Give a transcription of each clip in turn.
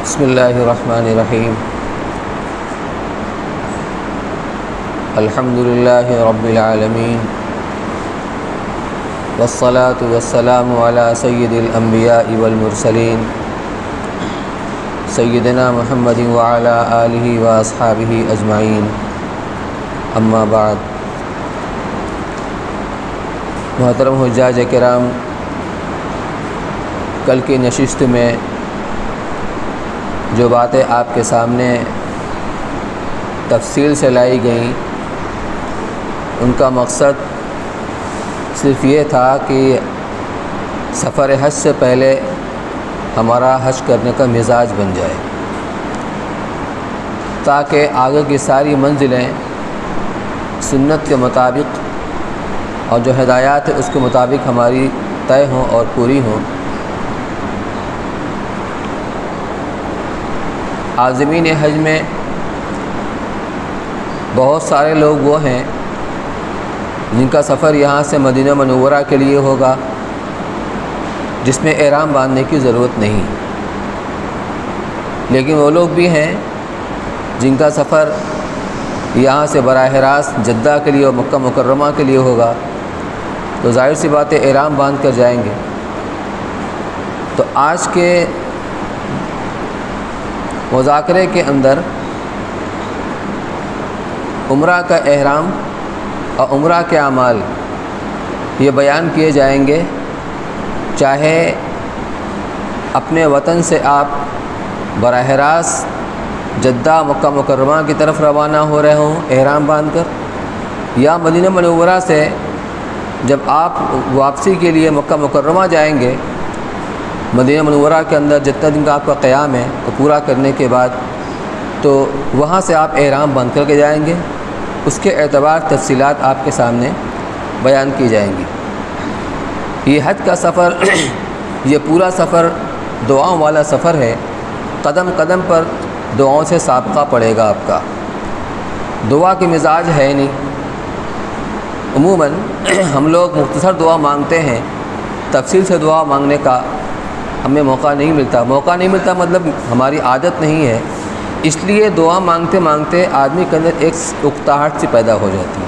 بسم اللہ الرحمن الرحیم الحمد للہ رب العالمین والصلاة والسلام علی سید الانبیاء والمرسلین سیدنا محمد وعلی آلہ واصحابہ اجمعین اما بعد۔ محترم حجاج کرام، کل کی نشست میں جو باتیں آپ کے سامنے تفصیل سے لائی گئیں، ان کا مقصد صرف یہ تھا کہ سفر حج سے پہلے ہمارا حج کرنے کا مزاج بن جائے، تاکہ آگے کی ساری منزلیں سنت کے مطابق اور جو ہدایات ہے اس کے مطابق ہماری طے ہوں اور پوری ہوں۔ عازمین حج میں بہت سارے لوگ وہ ہیں جن کا سفر یہاں سے مدینہ منورہ کے لیے ہوگا، جس میں احرام باندھنے کی ضرورت نہیں، لیکن وہ لوگ بھی ہیں جن کا سفر یہاں سے براہ راست جدہ کے لیے اور مکہ مکرمہ کے لیے ہوگا، تو ظاہر سی بات ہے احرام باندھ کر جائیں گے۔ تو آج کے مذاکرے کے اندر عمرہ کا احرام اور عمرہ کے اعمال یہ بیان کیے جائیں گے، چاہے اپنے وطن سے آپ براہ راست جدہ مکہ مکرمہ کی طرف روانہ ہو رہے ہوں احرام باندھ کر، یا مدینہ منورہ سے جب آپ واپسی کے لیے مکہ مکرمہ جائیں گے، مدینہ منورہ کے اندر جتنا دن کا آپ کا قیام ہے تو پورا کرنے کے بعد تو وہاں سے آپ احرام باندھ کر کے جائیں گے، اس کے اعتبار تفصیلات آپ کے سامنے بیان کی جائیں گی۔ یہ حج کا سفر یہ پورا سفر دعاؤں والا سفر ہے، قدم قدم پر دعاؤں سے سابقہ پڑے گا آپ کا، دعا کی مزاج ہے نہیں۔ عموماً ہم لوگ مختصر دعا مانگتے ہیں، تفصیل سے دعا مانگنے کا ہمیں موقع نہیں ملتا مطلب ہماری عادت نہیں ہے، اس لیے دعا مانگتے مانگتے آدمی کے اندر ایک اکتاہٹ سی پیدا ہو جاتی ہے،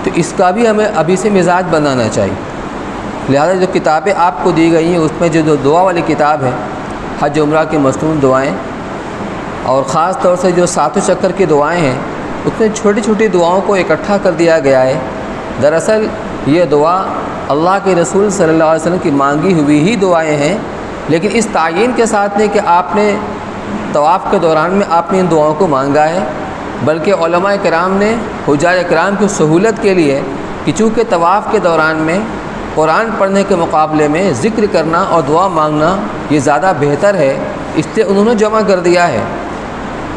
تو اس کا بھی ہمیں ابھی سے مزاج بنانا چاہیے۔ لہذا جو کتابیں آپ کو دی گئی ہیں اس میں جو دعا والی کتاب ہے حج عمرہ کی مصنون دعائیں، اور خاص طور سے جو ساتوں چکر کی دعائیں ہیں اس میں چھوٹی چھوٹی دعاؤں کو اکٹھا کر دیا گیا ہے۔ دراصل یہ دعا اللہ کے رسول صلی اللہ علیہ وسلم کی مانگی ہوئی ہی دعائیں ہیں، لیکن اس تعین کے ساتھ نہیں کہ آپ نے طواف کے دوران میں آپ نے ان دعاؤں کو مانگا ہے، بلکہ علماء کرام نے حجاج کرام کی سہولت کے لیے کہ چونکہ طواف کے دوران میں قرآن پڑھنے کے مقابلے میں ذکر کرنا اور دعا مانگنا یہ زیادہ بہتر ہے، اس لیے انہوں نے جمع کر دیا ہے۔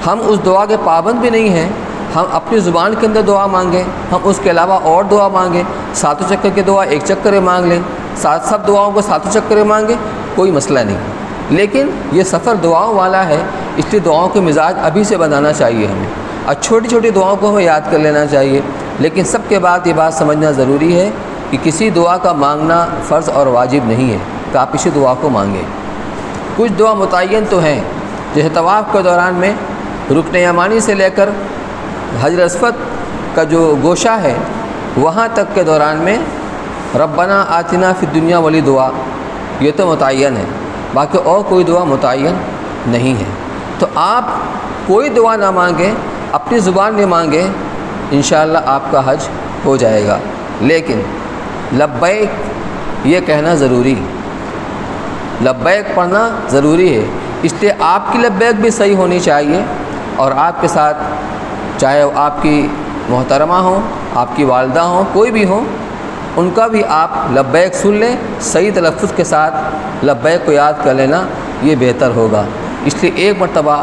ہم اس دعا کے پابند بھی نہیں ہیں، ہم اپنی زبان کے اندر دعا مانگیں، ہم اس کے علاوہ اور دعا مانگیں، ساتوں چکر کی دعا ایک چکر مانگ لیں، سب دعاؤں کو ساتوں چکر مانگیں، کوئی مسئلہ نہیں، لیکن یہ سفر دعاؤں والا ہے، اس لیے دعاؤں کے مزاج ابھی سے بنانا چاہیے ہمیں، اور چھوٹی چھوٹی دعاؤں کو ہمیں یاد کر لینا چاہیے، لیکن سب کے بعد یہ بات سمجھنا ضروری ہے کہ کسی دعا کا مانگنا فرض اور واجب نہیں ہے کہ آپ اسی دعا کو مانگیں۔ کچھ دعا متعین تو ہیں، جیسے طواف کے دوران میں رکن یمانی سے لے کر حجر اسود کا جو گوشہ ہے وہاں تک کے دوران میں ربنا آتنا فی الدنیا والی دعا یہ تو متعین ہے، باقی اور کوئی دعا متعین نہیں ہے۔ تو آپ کوئی دعا نہ مانگیں، اپنی زبان میں مانگیں، انشاءاللہ آپ کا حج ہو جائے گا، لیکن لبیک یہ کہنا ضروری، لبیک پڑھنا ضروری ہے، اس لیے آپ کی لبیک بھی صحیح ہونی چاہیے، اور آپ کے ساتھ چاہے وہ آپ کی محترمہ ہوں، آپ کی والدہ ہوں، کوئی بھی ہوں، ان کا بھی آپ لبیک سن لیں، صحیح تلفظ کے ساتھ لبیک کو یاد کر لینا یہ بہتر ہوگا۔ اس لیے ایک مرتبہ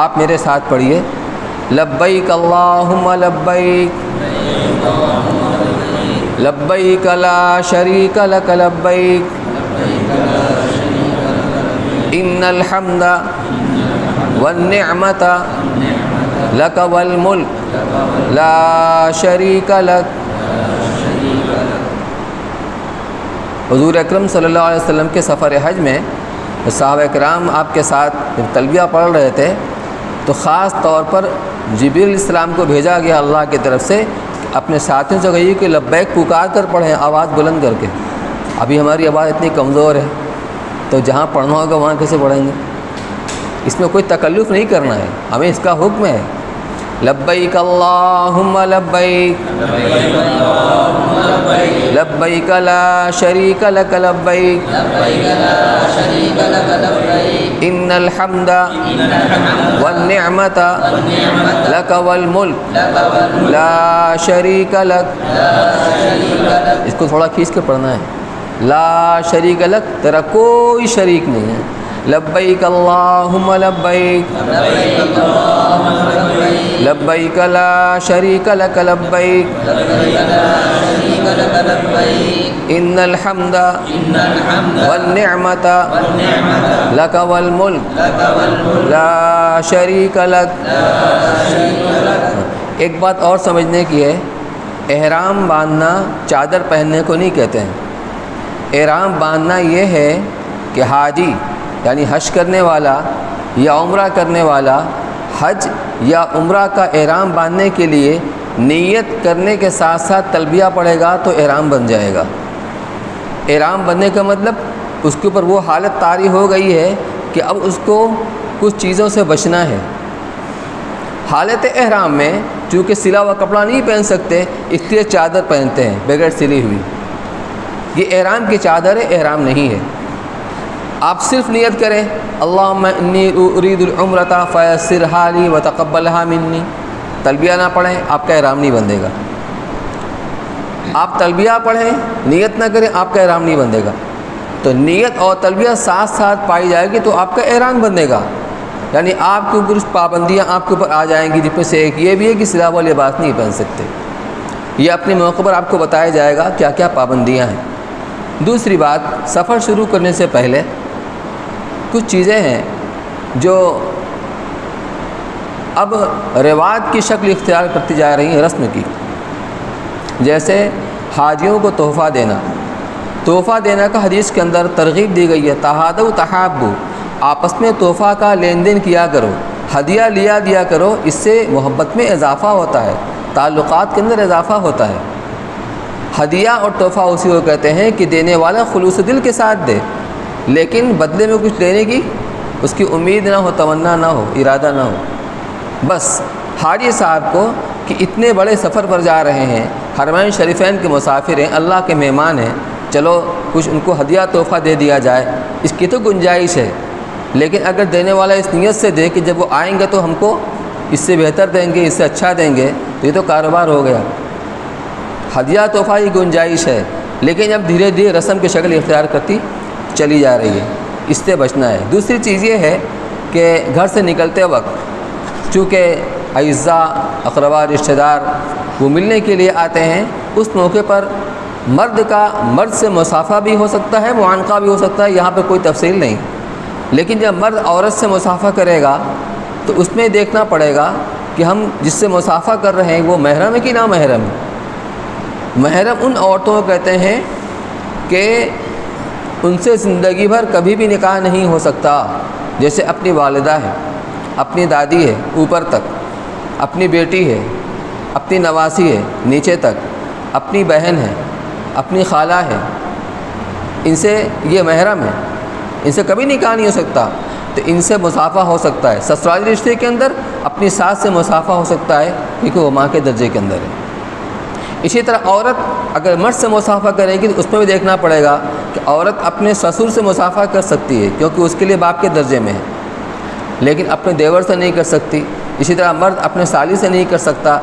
آپ میرے ساتھ پڑھیے، لبیک اللہم لبیک لبیک لا شریک لک لبیک ان الحمد والنعمت لک والملک لا شریک لک۔ حضور اکرم صلی اللہ علیہ وسلم کے سفر حج میں صحابہ کرام آپ کے ساتھ جب تلبیہ پڑھ رہے تھے تو خاص طور پر جبریل علیہ السلام کو بھیجا گیا اللہ کی طرف سے اپنے ساتھیوں سے کہیے کہ لبیک پکار کر پڑھیں آواز بلند کر کے. ابھی ہماری آواز اتنی کمزور ہے تو جہاں پڑھنا ہوگا وہاں کیسے پڑھیں گے؟ اس میں کوئی تکلف نہیں کرنا ہے، ہمیں اس کا حکم ہے. لبیک اللہم لبیک لبیک لا شریک لک لبیک ان الحمد والنعمت لک والملک لا شریک لک. اس کو تھوڑا کھینچ کے پڑھنا ہے. لا شریک لک، تیرا کوئی شریک نہیں ہے. لبیک اللہم لبیک لبیک لا شریک لک لبیک ان الحمد والنعمت لک والملک لا شریک لک. ایک بات اور سمجھنے کی ہے، احرام باندھنا چادر پہننے کو نہیں کہتے ہیں. احرام باندھنا یہ ہے کہ حاجی یعنی حج کرنے والا یا عمرہ کرنے والا حج یا عمرہ کا احرام باندھنے کے لیے نیت کرنے کے ساتھ ساتھ تلبیہ پڑھے گا تو احرام بن جائے گا. احرام بننے کا مطلب اس کے اوپر وہ حالت طاری ہو گئی ہے کہ اب اس کو کچھ چیزوں سے بچنا ہے. حالت احرام میں چونکہ سلا ہوا کپڑا نہیں پہن سکتے اس لیے چادر پہنتے ہیں بغیر سلی ہوئی. یہ احرام کی چادر ہے، احرام نہیں ہے. آپ صرف نیت کریں اللہم انی ارید العمرۃ فیسرھا لی وتقبلھا منی. تلبیہ نہ پڑھیں آپ کا احرام نہیں بندھے گا. آپ تلبیہ پڑھیں نیت نہ کریں آپ کا احرام نہیں بندھے گا. تو نیت اور تلبیہ ساتھ ساتھ پائی جائے گی تو آپ کا احرام بندھے گا. یعنی آپ کے اوپر پابندیاں آپ کے اوپر آ جائیں گی، جس میں سے ایک یہ بھی ہے کہ سلا ہوا لباس نہیں پہن سکتے. یہ اپنے موقع پر آپ کو بتایا جائے گا کیا کیا پابندیاں ہیں. دوسری بات، سفر شروع کرنے سے پہلے کچھ چیزیں ہیں جو اب رواج کی شکل اختیار کرتی جا رہی ہیں رسم کی. جیسے حاجیوں کو تحفہ دینا. تحفہ دینا کا حدیث کے اندر ترغیب دی گئی ہے. تہادوا تحابوا، آپس میں تحفہ کا لین دین کیا کرو، ہدیہ لیا دیا کرو. اس سے محبت میں اضافہ ہوتا ہے، تعلقات کے اندر اضافہ ہوتا ہے. ہدیہ اور تحفہ اسی کو کہتے ہیں کہ دینے والا خلوص دل کے ساتھ دے، لیکن بدلے میں کچھ دینے کی اس کی امید نہ ہو، تمنا نہ ہو، ارادہ نہ ہو. بس حاجی صاحب کو کہ اتنے بڑے سفر پر جا رہے ہیں، حرمین شریفین کے مسافر ہیں، اللہ کے مہمان ہیں، چلو کچھ ان کو ہدیہ تحفہ دے دیا جائے. اس کی تو گنجائش ہے، لیکن اگر دینے والا اس نیت سے دے کہ جب وہ آئیں گے تو ہم کو اس سے بہتر دیں گے، اس سے اچھا دیں گے، تو یہ تو کاروبار ہو گیا. ہدیہ تحفہ کی گنجائش ہے، لیکن اب دھیرے دھیرے رسم کی شکل اختیار کرتی چلی جا رہی ہے. اس سے بچنا ہے. دوسری چیز یہ ہے کہ گھر سے نکلتے وقت چونکہ اعزاء اقربا رشتہ دار وہ ملنے کے لیے آتے ہیں، اس موقع پر مرد سے مصافحہ بھی ہو سکتا ہے، معانقہ بھی ہو سکتا ہے، یہاں پہ کوئی تفصیل نہیں. لیکن جب مرد عورت سے مصافحہ کرے گا تو اس میں دیکھنا پڑے گا کہ ہم جس سے مصافحہ کر رہے ہیں وہ محرم ہے کہ نا محرم ہے. محرم ان عورتوں کو کہتے ہیں کہ ان سے زندگی بھر کبھی بھی نکاح نہیں ہو سکتا. جیسے اپنی والدہ ہے، اپنی دادی ہے اوپر تک، اپنی بیٹی ہے، اپنی نواسی ہے نیچے تک، اپنی بہن ہے، اپنی خالہ ہے، ان سے یہ محرم ہے، ان سے کبھی نکاح نہیں ہو سکتا. تو ان سے مصافحہ ہو سکتا ہے. سسرالی رشتے کے اندر اپنی ساس سے مصافحہ ہو سکتا ہے کیونکہ وہ ماں کے درجے کے اندر ہے. اسی طرح عورت اگر مرد سے مصافحہ کرے گی تو اس میں بھی دیکھنا پڑے گا کہ عورت اپنے سسر سے مصافحہ کر سکتی ہے کیونکہ اس کے لیے باپ کے درجے میں ہے، لیکن اپنے دیور سے نہیں کر سکتی. اسی طرح مرد اپنے سالی سے نہیں کر سکتا.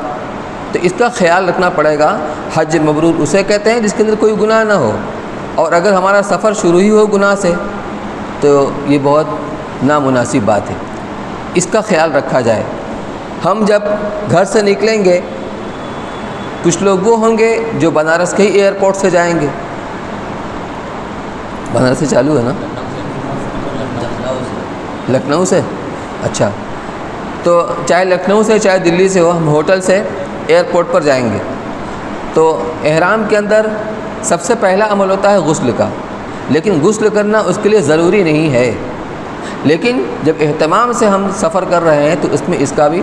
تو اس کا خیال رکھنا پڑے گا. حج مبرور اسے کہتے ہیں جس کے اندر کوئی گناہ نہ ہو، اور اگر ہمارا سفر شروع ہی ہو گناہ سے تو یہ بہت نامناسب بات ہے. اس کا خیال رکھا جائے. ہم جب گھر سے نکلیں گے کچھ لوگ وہ ہوں گے جو بنارس کے ہی ایئرپورٹ سے جائیں گے. بنارس سے چالو ہے نا؟ لکھنؤ سے. اچھا، تو چاہے لکھنؤ سے چاہے دلی سے ہو، ہم ہوٹل سے ایئرپورٹ پر جائیں گے. تو احرام کے اندر سب سے پہلا عمل ہوتا ہے غسل کا، لیکن غسل کرنا اس کے لیے ضروری نہیں ہے. لیکن جب اہتمام سے ہم سفر کر رہے ہیں تو اس میں اس کا بھی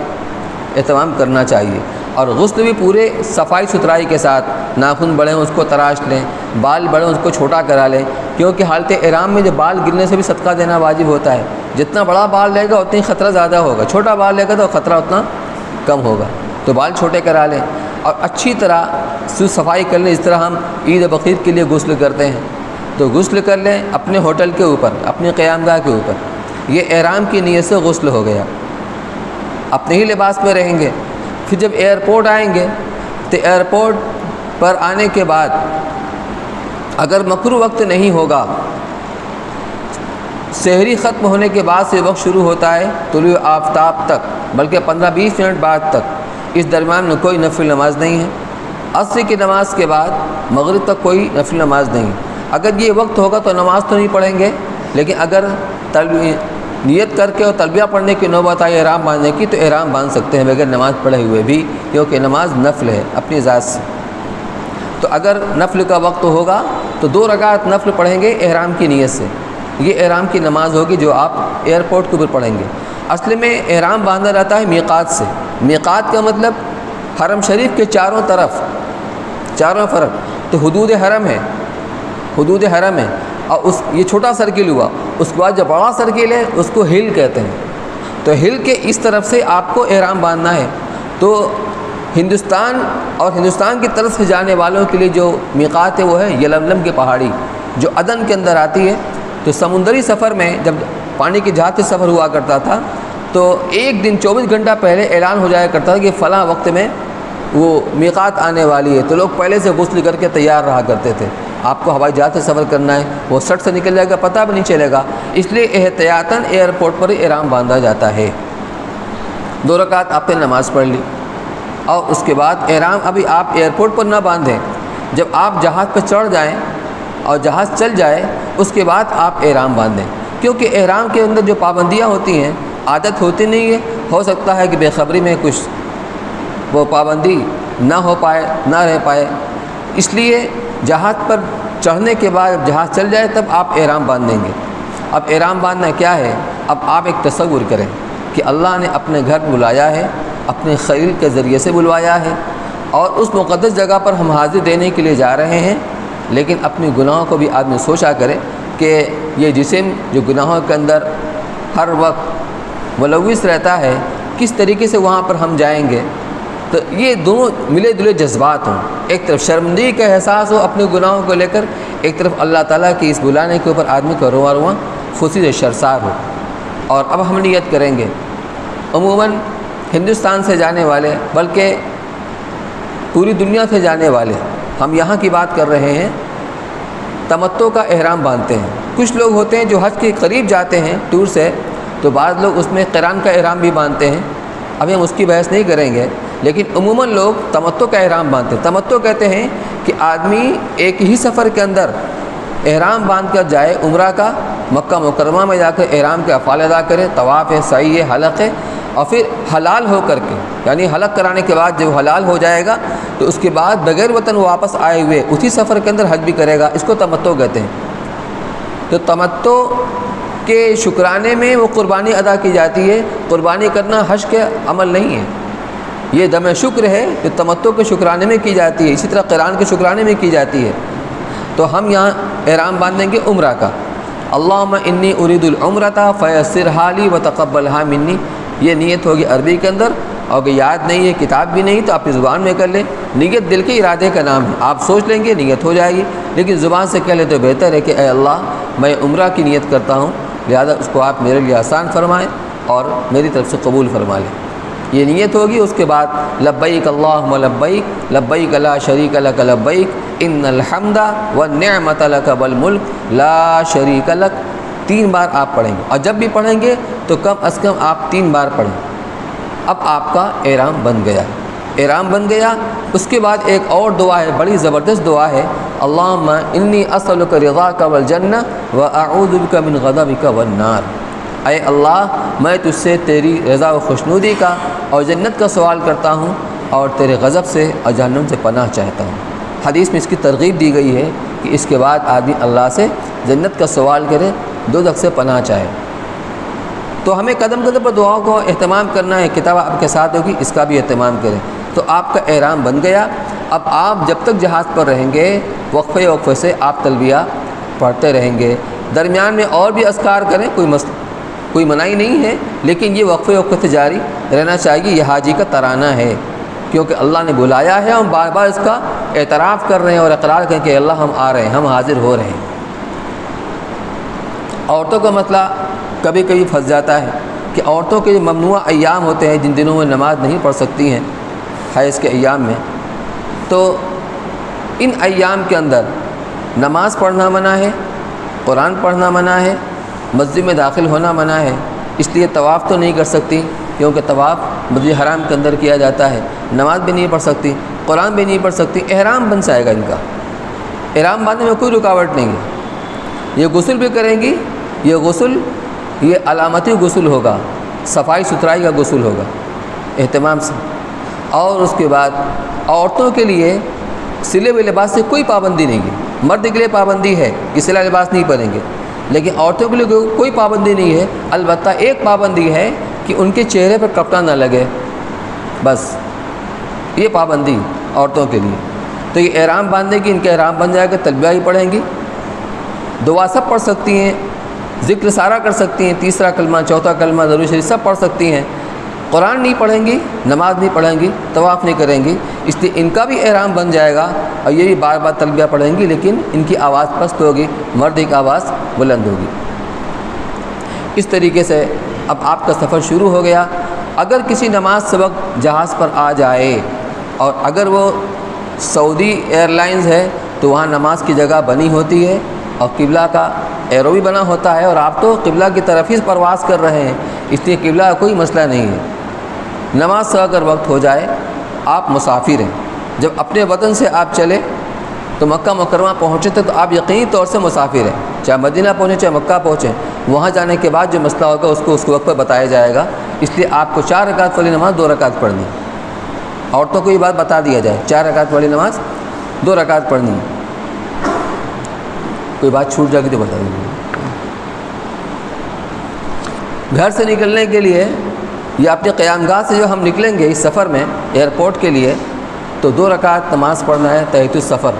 اہتمام کرنا چاہیے، اور غسل بھی پورے صفائی ستھرائی کے ساتھ، ناخن بڑے ہوں اس کو تراش لیں، بال بڑے ہوں اس کو چھوٹا کرا لیں، کیونکہ حالت احرام میں جب بال گرنے سے بھی صدقہ دینا واجب ہوتا ہے۔ جتنا بڑا بال لے گا اتنی خطرہ زیادہ ہوگا، چھوٹا بال لے گا تو خطرہ اتنا کم ہوگا، تو بال چھوٹے کرا لیں اور اچھی طرح صفائی کر لیں، اس طرح ہم عید بقرعید کے لیے غسل کرتے ہیں تو غسل کر لیں اپنے ہوٹل کے اوپر، اپنے قیام گاہ کے اوپر۔ یہ احرام کی نیت سے غسل ہو گیا، اپنے ہی لباس میں رہیں گے۔ پھر جب ایئرپورٹ آئیں گے تو ایئرپورٹ پر آنے کے بعد اگر مکروہ وقت نہیں ہوگا، سحری ختم ہونے کے بعد سے وقت شروع ہوتا ہے طلوع آفتاب تک، بلکہ 15-20 منٹ بعد تک، اس درمیان میں کوئی نفل نماز نہیں ہے۔ عصر کی نماز کے بعد مغرب تک کوئی نفل نماز نہیں۔ اگر یہ وقت ہوگا تو نماز تو نہیں پڑھیں گے، لیکن اگر نیت کر کے اور تلبیہ پڑھنے کی نوبت آئی احرام باندھنے کی تو احرام باندھ سکتے ہیں بغیر نماز پڑھے ہوئے بھی، کیونکہ نماز نفل ہے اپنی ذات سے۔ تو اگر نفل کا وقت ہوگا تو 2 رکعت نفل پڑھیں گے احرام کی نیت سے، یہ احرام کی نماز ہوگی جو آپ ایئرپورٹ کے اوپر پڑھیں گے۔ اصل میں احرام باندھا جاتا ہے میقات سے۔ میقات کا مطلب حرم شریف کے چاروں طرف، چاروں طرف تو حدود حرم ہے، حدود حرم ہے، اور یہ چھوٹا سرکل ہوا، اس کے بعد جو بڑا سرکل ہے اس کو ہل کہتے ہیں، تو ہل کے اس طرف سے آپ کو احرام باندھنا ہے۔ تو ہندوستان اور ہندوستان کی طرف سے جانے والوں کے لیے جو میقات ہے وہ ہے یلملم کی پہاڑی جو عدن کے اندر آتی ہے۔ تو سمندری سفر میں جب پانی کے جہاز سے سفر ہوا کرتا تھا تو ایک دن 24 گھنٹہ پہلے اعلان ہو جایا کرتا تھا کہ فلاں وقت میں وہ میقات آنے والی ہے، تو لوگ پہلے سے غسل کر کے تیار رہا کرتے تھے۔ آپ کو ہوائی جہاز سے سفر کرنا ہے، وہ سٹ سے نکل جائے گا، پتہ بھی نہیں چلے گا، اس لیے احتیاطاً ایئرپورٹ پر ہی احرام باندھا جاتا ہے۔ 2 رکعت آپ نے نماز پڑھ لی، اور اس کے بعد احرام ابھی آپ ایئرپورٹ پر نہ باندھیں، جب آپ جہاز پہ چڑھ جائیں اور جہاز چل جائے اس کے بعد آپ احرام باندھیں، کیونکہ احرام کے اندر جو پابندیاں ہوتی ہیں عادت ہوتی نہیں ہے، ہو سکتا ہے کہ بے خبری میں کچھ وہ پابندی نہ ہو پائے، نہ رہ پائے، اس لیے جہاز پر چڑھنے کے بعد جب جہاز چل جائے تب آپ احرام باندھیں گے۔ اب احرام باندھنا کیا ہے؟ اب آپ ایک تصور کریں کہ اللہ نے اپنے گھر بلایا ہے، اپنے خلیل کے ذریعے سے بلوایا ہے، اور اس مقدس جگہ پر ہم حاضر دینے کے لیے جا رہے ہیں، لیکن اپنی گناہوں کو بھی آدمی سوچا کرے کہ یہ جسم جو گناہوں کے اندر ہر وقت ملوث رہتا ہے، کس طریقے سے وہاں پر ہم جائیں گے۔ تو یہ دونوں ملے جلے جذبات ہوں، ایک طرف شرمندگی کا احساس ہو اپنے گناہوں کو لے کر، ایک طرف اللہ تعالیٰ کی اس بلانے کے اوپر آدمی کو رواں رواں خوشی سے شرسار ہو۔ اور اب ہم نیت کریں گے، عموماً ہندوستان سے جانے والے بلکہ پوری دنیا سے جانے والے، ہم یہاں کی بات کر رہے ہیں، تمتع کا احرام باندھتے ہیں۔ کچھ لوگ ہوتے ہیں جو حج کے قریب جاتے ہیں ٹور سے، تو بعض لوگ اس میں قران کا احرام بھی باندھتے ہیں، ابھی ہم اس کی بحث نہیں کریں گے، لیکن عموماً لوگ تمتع کا احرام باندھتے ہیں۔ تمتع کہتے ہیں کہ آدمی ایک ہی سفر کے اندر احرام باندھ کر جائے عمرہ کا، مکہ مکرمہ میں جا کر احرام کے افعال ادا کرے، طواف ہے، سعی ہے، حلق ہے، اور پھر حلال ہو کر کے، یعنی حلق کرانے کے بعد جب حلال ہو جائے گا تو اس کے بعد بغیر وطن واپس آئے ہوئے اسی سفر کے اندر حج بھی کرے گا، اس کو تمتع کہتے ہیں۔ تو تمتع کے شکرانے میں وہ قربانی ادا کی جاتی ہے، قربانی کرنا حج کے عمل نہیں ہے، یہ دم شکر ہے جو تمتع کے شکرانے میں کی جاتی ہے، اسی طرح قران کے شکرانے میں کی جاتی ہے۔ تو ہم یہاں احرام باندھیں گے عمرہ کا، اللہم انی ارید العمرۃ فیسرھا لی وتقبلھا منی، یہ نیت ہوگی عربی کے اندر، اور اگر یاد نہیں ہے، کتاب بھی نہیں، تو آپ اس زبان میں کر لیں۔ نیت دل کے ارادے کا نام ہے، آپ سوچ لیں گے نیت ہو جائے گی، لیکن زبان سے کہہ لیں تو بہتر ہے کہ اے اللہ میں عمرہ کی نیت کرتا ہوں، لہذا اس کو آپ میرے لیے آسان فرمائیں اور میری طرف سے قبول فرما لیں۔ یہ نیت ہوگی، اس کے بعد لبیک اللہم لبیک لبیک لا شریک لک لبیک ان الحمد والنعمت لک والملک لا شریک لک، 3 بار آپ پڑھیں گے، اور جب بھی پڑھیں گے تو کم از کم آپ 3 بار پڑھیں۔ اب آپ کا احرام بن گیا، احرام بن گیا۔ اس کے بعد ایک اور دعا ہے، بڑی زبردست دعا ہے، اللہم انی اسألک رضاک والجنہ واعوذ بک من غضبک والنار، اے اللہ میں تجھ سے تیری رضا و خوشنودی کا اور جنت کا سوال کرتا ہوں، اور تیرے غضب سے اور جہنم سے پناہ چاہتا ہوں۔ حدیث میں اس کی ترغیب دی گئی ہے کہ اس کے بعد آدمی اللہ سے جنت کا سوال کرے، دوزخ سے پناہ چاہے۔ تو ہمیں قدم قدم پر دعاؤں کو اہتمام کرنا ہے. کتاب آپ کے ساتھ ہوگی، اس کا بھی اہتمام کریں. تو آپ کا احرام بن گیا. اب آپ جب تک جہاز پر رہیں گے وقفے وقفے سے آپ تلبیہ پڑھتے رہیں گے. درمیان میں اور بھی اذکار کریں، کوئی منائی نہیں ہے، لیکن یہ وقفے وقفے سے جاری رہنا چاہیے. یہ حاجی کا ترانہ ہے، کیونکہ اللہ نے بلایا ہے. ہم بار بار اس کا اعتراف کر رہے ہیں اور اقرار کریں کہ اللہ ہم آ رہے ہیں، ہم حاضر ہو رہے ہیں. عورتوں کا مسئلہ کبھی کبھی پھنس جاتا ہے کہ عورتوں کے جو ممنوع ایام ہوتے ہیں، جن دنوں میں نماز نہیں پڑھ سکتی ہیں، حیض کے ایام میں، تو ان ایام کے اندر نماز پڑھنا منع ہے، قرآن پڑھنا منع ہے، مسجد میں داخل ہونا منع ہے. اس لیے طواف تو نہیں کر سکتی، کیونکہ طواف مسجد حرام کے اندر کیا جاتا ہے. نماز بھی نہیں پڑھ سکتی، قرآن بھی نہیں پڑھ سکتی. احرام بن جائے گا ان کا. احرام باندھنے میں کوئی رکاوٹ نہیں ہے. یہ غسل بھی کریں گی. یہ غسل یہ علامتی غسل ہوگا، صفائی ستھرائی کا غسل ہوگا اہتمام سے. اور اس کے بعد عورتوں کے لیے سلے ہوئے لباس سے کوئی پابندی نہیں ہے. مرد کے لیے پابندی ہے کہ سلا لباس نہیں پہنیں گے، لیکن عورتوں کے لیے کوئی پابندی نہیں ہے. البتہ ایک پابندی ہے کہ ان کے چہرے پر کپڑا نہ لگے، بس یہ پابندی عورتوں کے لیے. تو یہ احرام باندھنے کی ان کا احرام بن جائے گا. تلبیہ ہی پڑھیں گی، دعا سب پڑھ سکتی ہیں، ذکر سارا کر سکتی ہیں، تیسرا کلمہ، چوتھا کلمہ، درود شریف سب پڑھ سکتی ہیں. قرآن نہیں پڑھیں گی، نماز نہیں پڑھیں گی، طواف نہیں کریں گی. اس لیے ان کا بھی احرام بن جائے گا. اور یہ بھی بار بار تلبیہ پڑھیں گی، لیکن ان کی آواز پست ہوگی، مرد کی آواز بلند ہوگی. اس طریقے سے اب آپ کا سفر شروع ہو گیا. اگر کسی نماز سے وقت جہاز پر آ جائے، اور اگر وہ سعودی ایئر لائنز ہے تو وہاں نماز کی جگہ بنی ہوتی ہے اور قبلہ کا ایرو بھی بنا ہوتا ہے، اور آپ تو قبلہ کی طرف ہی پرواز کر رہے ہیں، اس لیے قبلہ کا کوئی مسئلہ نہیں ہے. نماز سے اگر وقت ہو جائے، آپ مسافر ہیں. جب اپنے وطن سے آپ چلے تو مکہ مکرمہ پہنچے تھے تو آپ یقینی طور سے مسافر ہیں، چاہے مدینہ پہنچے چاہے مکہ پہنچے. وہاں جانے کے بعد جو مسئلہ ہوگا اس کو وقت پر بتایا جائے گا. اس لیے آپ کو 4 رکعت والی نماز 2 رکعت پڑھنی. عورتوں کو یہ بات بتا دیا جائے، 4 رکعت والی نماز 2 رکعت پڑھنی. کوئی بات چھوٹ جائے گی تو بتا دیجیے. گھر سے نکلنے کے لیے یا اپنے قیام گاہ سے جو ہم نکلیں گے اس سفر میں ایئرپورٹ کے لیے، تو 2 رکعت نماز پڑھنا ہے تحیۃ السفر.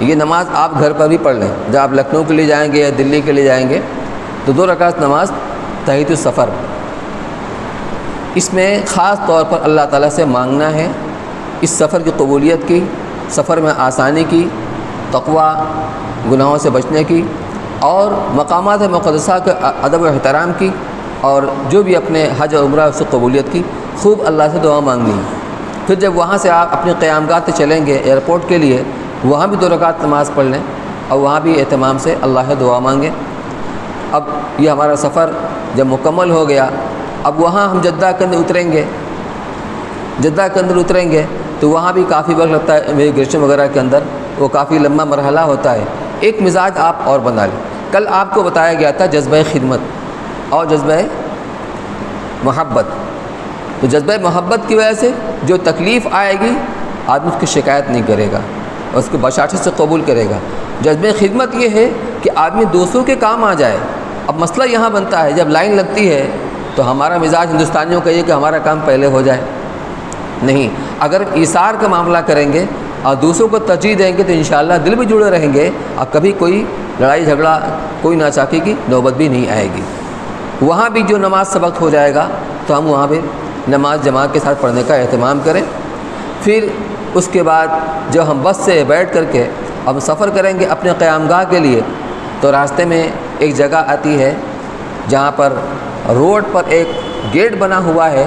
یہ نماز آپ گھر پر بھی پڑھ لیں. جب آپ لکھنؤ کے لیے جائیں گے یا دلی کے لیے جائیں گے تو 2 رکعت نماز تحیۃ السفر. اس میں خاص طور پر اللہ تعالیٰ سے مانگنا ہے اس سفر کی قبولیت کی، سفر میں آسانی کی، تقویٰ، گناہوں سے بچنے کی، اور مقامات مقدسہ کے ادب و احترام کی، اور جو بھی اپنے حج اور عمرہ اس سے قبولیت کی خوب اللہ سے دعا مانگنی ہے. پھر جب وہاں سے آپ اپنے قیام گاہ سے چلیں گے ایئرپورٹ کے لیے، وہاں بھی 2 رکعت نماز پڑھ لیں اور وہاں بھی اہتمام سے اللہ سے دعا مانگیں. اب یہ ہمارا سفر جب مکمل ہو گیا، اب وہاں ہم جدہ کے اندر اتریں گے. جدہ کے اندر اتریں گے تو وہاں بھی کافی وقت لگتا ہے. امیگریشن وغیرہ کے اندر وہ کافی لمبا مرحلہ ہوتا ہے. ایک مزاج آپ اور بنا لیں. کل آپ کو بتایا گیا تھا جذبہ خدمت اور جذبہ محبت. تو جذبہ محبت کی وجہ سے جو تکلیف آئے گی آدمی اس کی شکایت نہیں کرے گا اور اس کو بشاشت سے قبول کرے گا. جذبہ خدمت یہ ہے کہ آدمی دوسروں کے کام آ جائے. اب مسئلہ یہاں بنتا ہے جب لائن لگتی ہے تو ہمارا مزاج ہندوستانیوں کا یہ کہ ہمارا کام پہلے ہو جائے. نہیں، اگر ایثار کا معاملہ کریں گے اور دوسروں کو ترجیح دیں گے تو انشاءاللہ دل بھی جڑے رہیں گے اور کبھی کوئی لڑائی جھگڑا، کوئی ناچاکی کی نوبت بھی نہیں آئے گی. وہاں بھی جو نماز سے وقت ہو جائے گا تو ہم وہاں بھی نماز جماعت کے ساتھ پڑھنے کا اہتمام کریں. پھر اس کے بعد جب ہم بس سے بیٹھ کر کے اب سفر کریں گے اپنے قیام گاہ کے لیے، تو راستے میں ایک جگہ آتی ہے جہاں پر روڈ پر ایک گیٹ بنا ہوا ہے،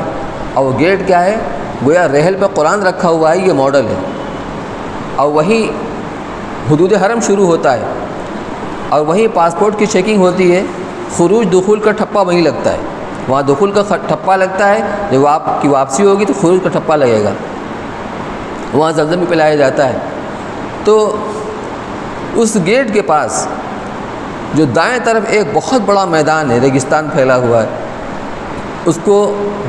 اور وہ گیٹ کیا ہے، گویا ریل پہ قرآن رکھا ہوا ہے. یہ ماڈل ہے، اور وہیں حدود حرم شروع ہوتا ہے، اور وہیں پاسپورٹ کی چیکنگ ہوتی ہے. خروج دخول کا ٹھپا وہیں لگتا ہے. وہاں دخول کا ٹھپا لگتا ہے، جب آپ کی واپسی ہوگی تو خروج کا ٹھپا لگے گا. وہاں زمزم بھی پلایا جاتا ہے. تو اس گیٹ کے پاس جو دائیں طرف ایک بہت بڑا میدان ہے، ریگستان پھیلا ہوا ہے، اس کو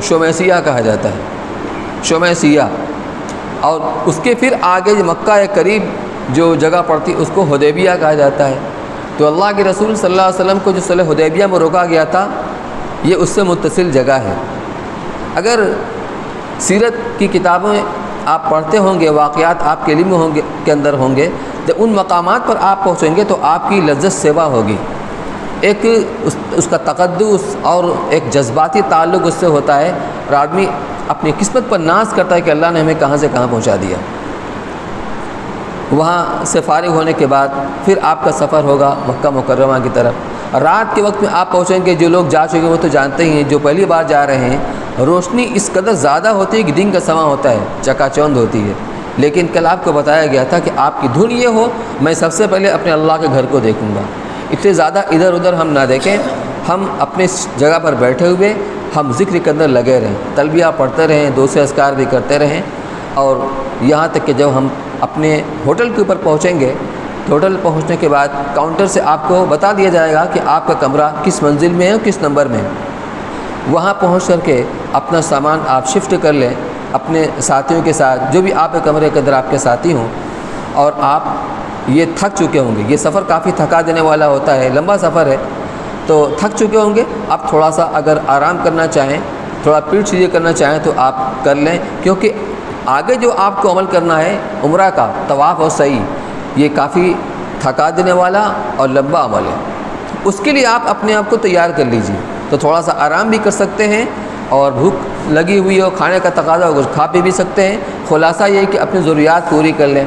شمیسیہ کہا جاتا ہے. شمیسیہ. اور اس کے پھر آگے جو مکہ کے قریب جو جگہ پڑتی اس کو حدیبیہ کہا جاتا ہے. تو اللہ کے رسول صلی اللہ علیہ وسلم کو جو صلح حدیبیہ میں روکا گیا تھا یہ اس سے متصل جگہ ہے۔ اگر سیرت کی کتابیں آپ پڑھتے ہوں گے، واقعات آپ کے علم ہوں گے کے اندر ہوں گے، جب ان مقامات پر آپ پہنچیں گے تو آپ کی لذت سیوا ہوگی، ایک اس کا تقدس اور ایک جذباتی تعلق اس سے ہوتا ہے، اور آدمی اپنی قسمت پر ناز کرتا ہے کہ اللہ نے ہمیں کہاں سے کہاں پہنچا دیا۔ وہاں سے فارغ ہونے کے بعد پھر آپ کا سفر ہوگا مکہ مکرمہ کی طرف۔ رات کے وقت میں آپ پہنچیں گے، جو لوگ جا چکے ہیں وہ تو جانتے ہی ہیں، جو پہلی بار جا رہے ہیں روشنی اس قدر زیادہ ہوتی ہے کہ دن کا سماں ہوتا ہے، چکا چوند ہوتی ہے، لیکن کل آپ کو بتایا گیا تھا کہ آپ کی دھن یہ ہو میں سب سے پہلے اپنے اللہ کے گھر کو دیکھوں گا۔ اتنے زیادہ ادھر ادھر ہم نہ دیکھیں، ہم اپنے جگہ پر بیٹھے ہوئے ہم ذکر کے اندر لگے رہیں، تلبیہ پڑھتے رہیں، دوسرے اذکار بھی کرتے رہیں، اور یہاں تک کہ جب ہم اپنے ہوٹل کے اوپر پہنچیں گے تو ہوٹل پہنچنے کے بعد کاؤنٹر سے آپ کو بتا دیا جائے گا کہ آپ کا کمرہ کس منزل میں ہے اور کس نمبر میں ہے۔ وہاں پہنچ کر کے اپنا سامان آپ شفٹ کر لیں اپنے ساتھیوں کے ساتھ، جو بھی آپ کے کمرے کے اندر آپ کے ساتھی ہوں، اور آپ یہ تھک چکے ہوں گے، یہ سفر کافی تھکا دینے والا ہوتا ہے، لمبا سفر ہے، تو تھک چکے ہوں گے، آپ تھوڑا سا اگر آرام کرنا چاہیں، تھوڑا پیٹ سیدھے کرنا چاہیں تو آپ کر لیں، کیونکہ آگے جو آپ کو عمل کرنا ہے عمرہ کا طواف اور سعی، یہ کافی تھکا دینے والا اور لمبا عمل ہے، اس کے لیے آپ اپنے آپ کو تیار کر لیجیے، تو تھوڑا سا آرام بھی کر سکتے ہیں، اور بھوک لگی ہوئی ہو، کھانے کا تقاضا ہو، کچھ کھا پی بھی سکتے ہیں۔ خلاصہ یہ ہے کہ اپنی ضروریات پوری کر لیں۔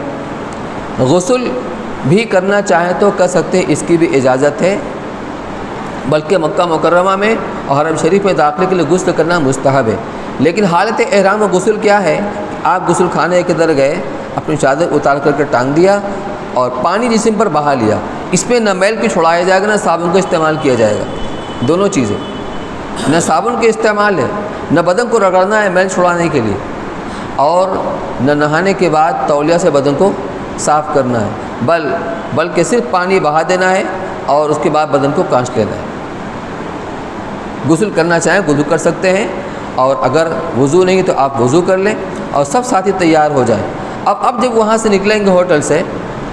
غسل بھی کرنا چاہیں تو کر سکتے ہیں، اس کی بھی اجازت ہے، بلکہ مکہ مکرمہ میں اور حرم شریف میں داخلے کے لیے غسل کرنا مستحب ہے، لیکن حالت احرام و غسل کیا ہے؟ آپ غسل خانے کے اندر گئے، اپنی چادر اتار کر کے ٹانگ دیا اور پانی جسم پر بہا لیا، اس میں نہ میل کو چھڑایا جائے گا نہ صابن کو استعمال کیا جائے گا، دونوں چیزیں، نہ صابن کے استعمال ہے، نہ بدن کو رگڑنا ہے میل چھڑانے کے لیے، اور نہ نہانے کے بعد تولیہ سے بدن کو صاف کرنا ہے، بلکہ صرف پانی بہا دینا ہے اور اس کے بعد بدن کو کانچ لینا ہے۔ غسل کرنا چاہیں غسل کر سکتے ہیں، اور اگر وضو نہیں تو آپ وضو کر لیں، اور سب ساتھی تیار ہو جائیں۔ اب جب وہاں سے نکلیں گے ہوٹل سے،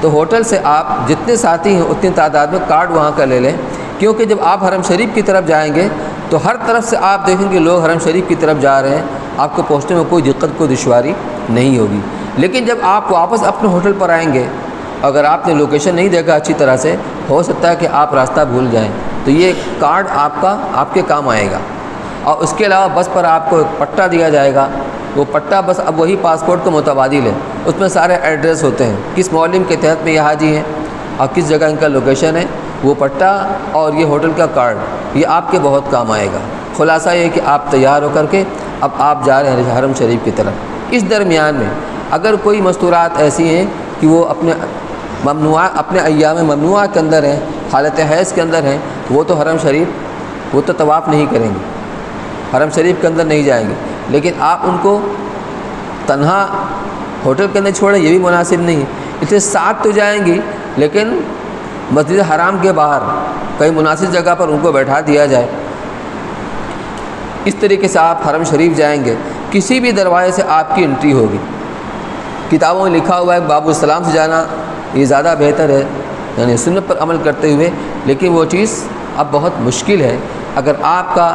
تو ہوٹل سے آپ جتنے ساتھی ہیں اتنی تعداد میں کارڈ وہاں کا لے لیں، کیونکہ جب آپ حرم شریف کی طرف جائیں گے تو ہر طرف سے آپ دیکھیں گے لوگ حرم شریف کی طرف جا رہے ہیں، آپ کو پہنچنے میں کوئی دقت کوئی دشواری نہیں ہوگی۔ لیکن جب آپ واپس اپنے ہوٹل پر آئیں گے، اگر آپ نے لوکیشن نہیں دیکھا اچھی طرح سے، ہو سکتا ہے کہ آپ راستہ بھول جائیں، تو یہ کارڈ آپ کے کام آئے گا۔ اور اس کے علاوہ بس پر آپ کو ایک پٹا دیا جائے گا، وہ پٹا بس اب وہی پاسپورٹ کو متبادل ہے، اس میں سارے ایڈریس ہوتے ہیں، کس معلم کے تحت میں یہ حاجی ہیں اور کس جگہ ان کا لوکیشن ہے، وہ پٹا اور یہ ہوٹل کا کارڈ یہ آپ کے بہت کام آئے گا۔ خلاصہ یہ کہ آپ تیار ہو کر کے اب آپ جا رہے ہیں حرم شریف کی طرف۔ اس درمیان میں اگر کوئی مستورات ایسی ہیں کہ وہ اپنے ایام ممنوعہ کے اندر ہیں، حالت حیض کے اندر ہیں، وہ تو حرم شریف وہ تو طواف نہیں کریں گے، حرم شریف کے اندر نہیں جائیں گے، لیکن آپ ان کو تنہا ہوٹل کے اندر چھوڑیں یہ بھی مناسب نہیں ہے، اس لیے ساتھ تو جائیں گی لیکن مسجد حرام کے باہر کئی مناسب جگہ پر ان کو بیٹھا دیا جائے۔ اس طریقے سے آپ حرم شریف جائیں گے، کسی بھی دروازے سے آپ کی انٹری ہوگی۔ کتابوں میں لکھا ہوا ہے باب السلام سے جانا یہ زیادہ بہتر ہے، یعنی سنت پر عمل کرتے ہوئے، لیکن وہ چیز اب بہت مشکل ہے۔ اگر آپ کا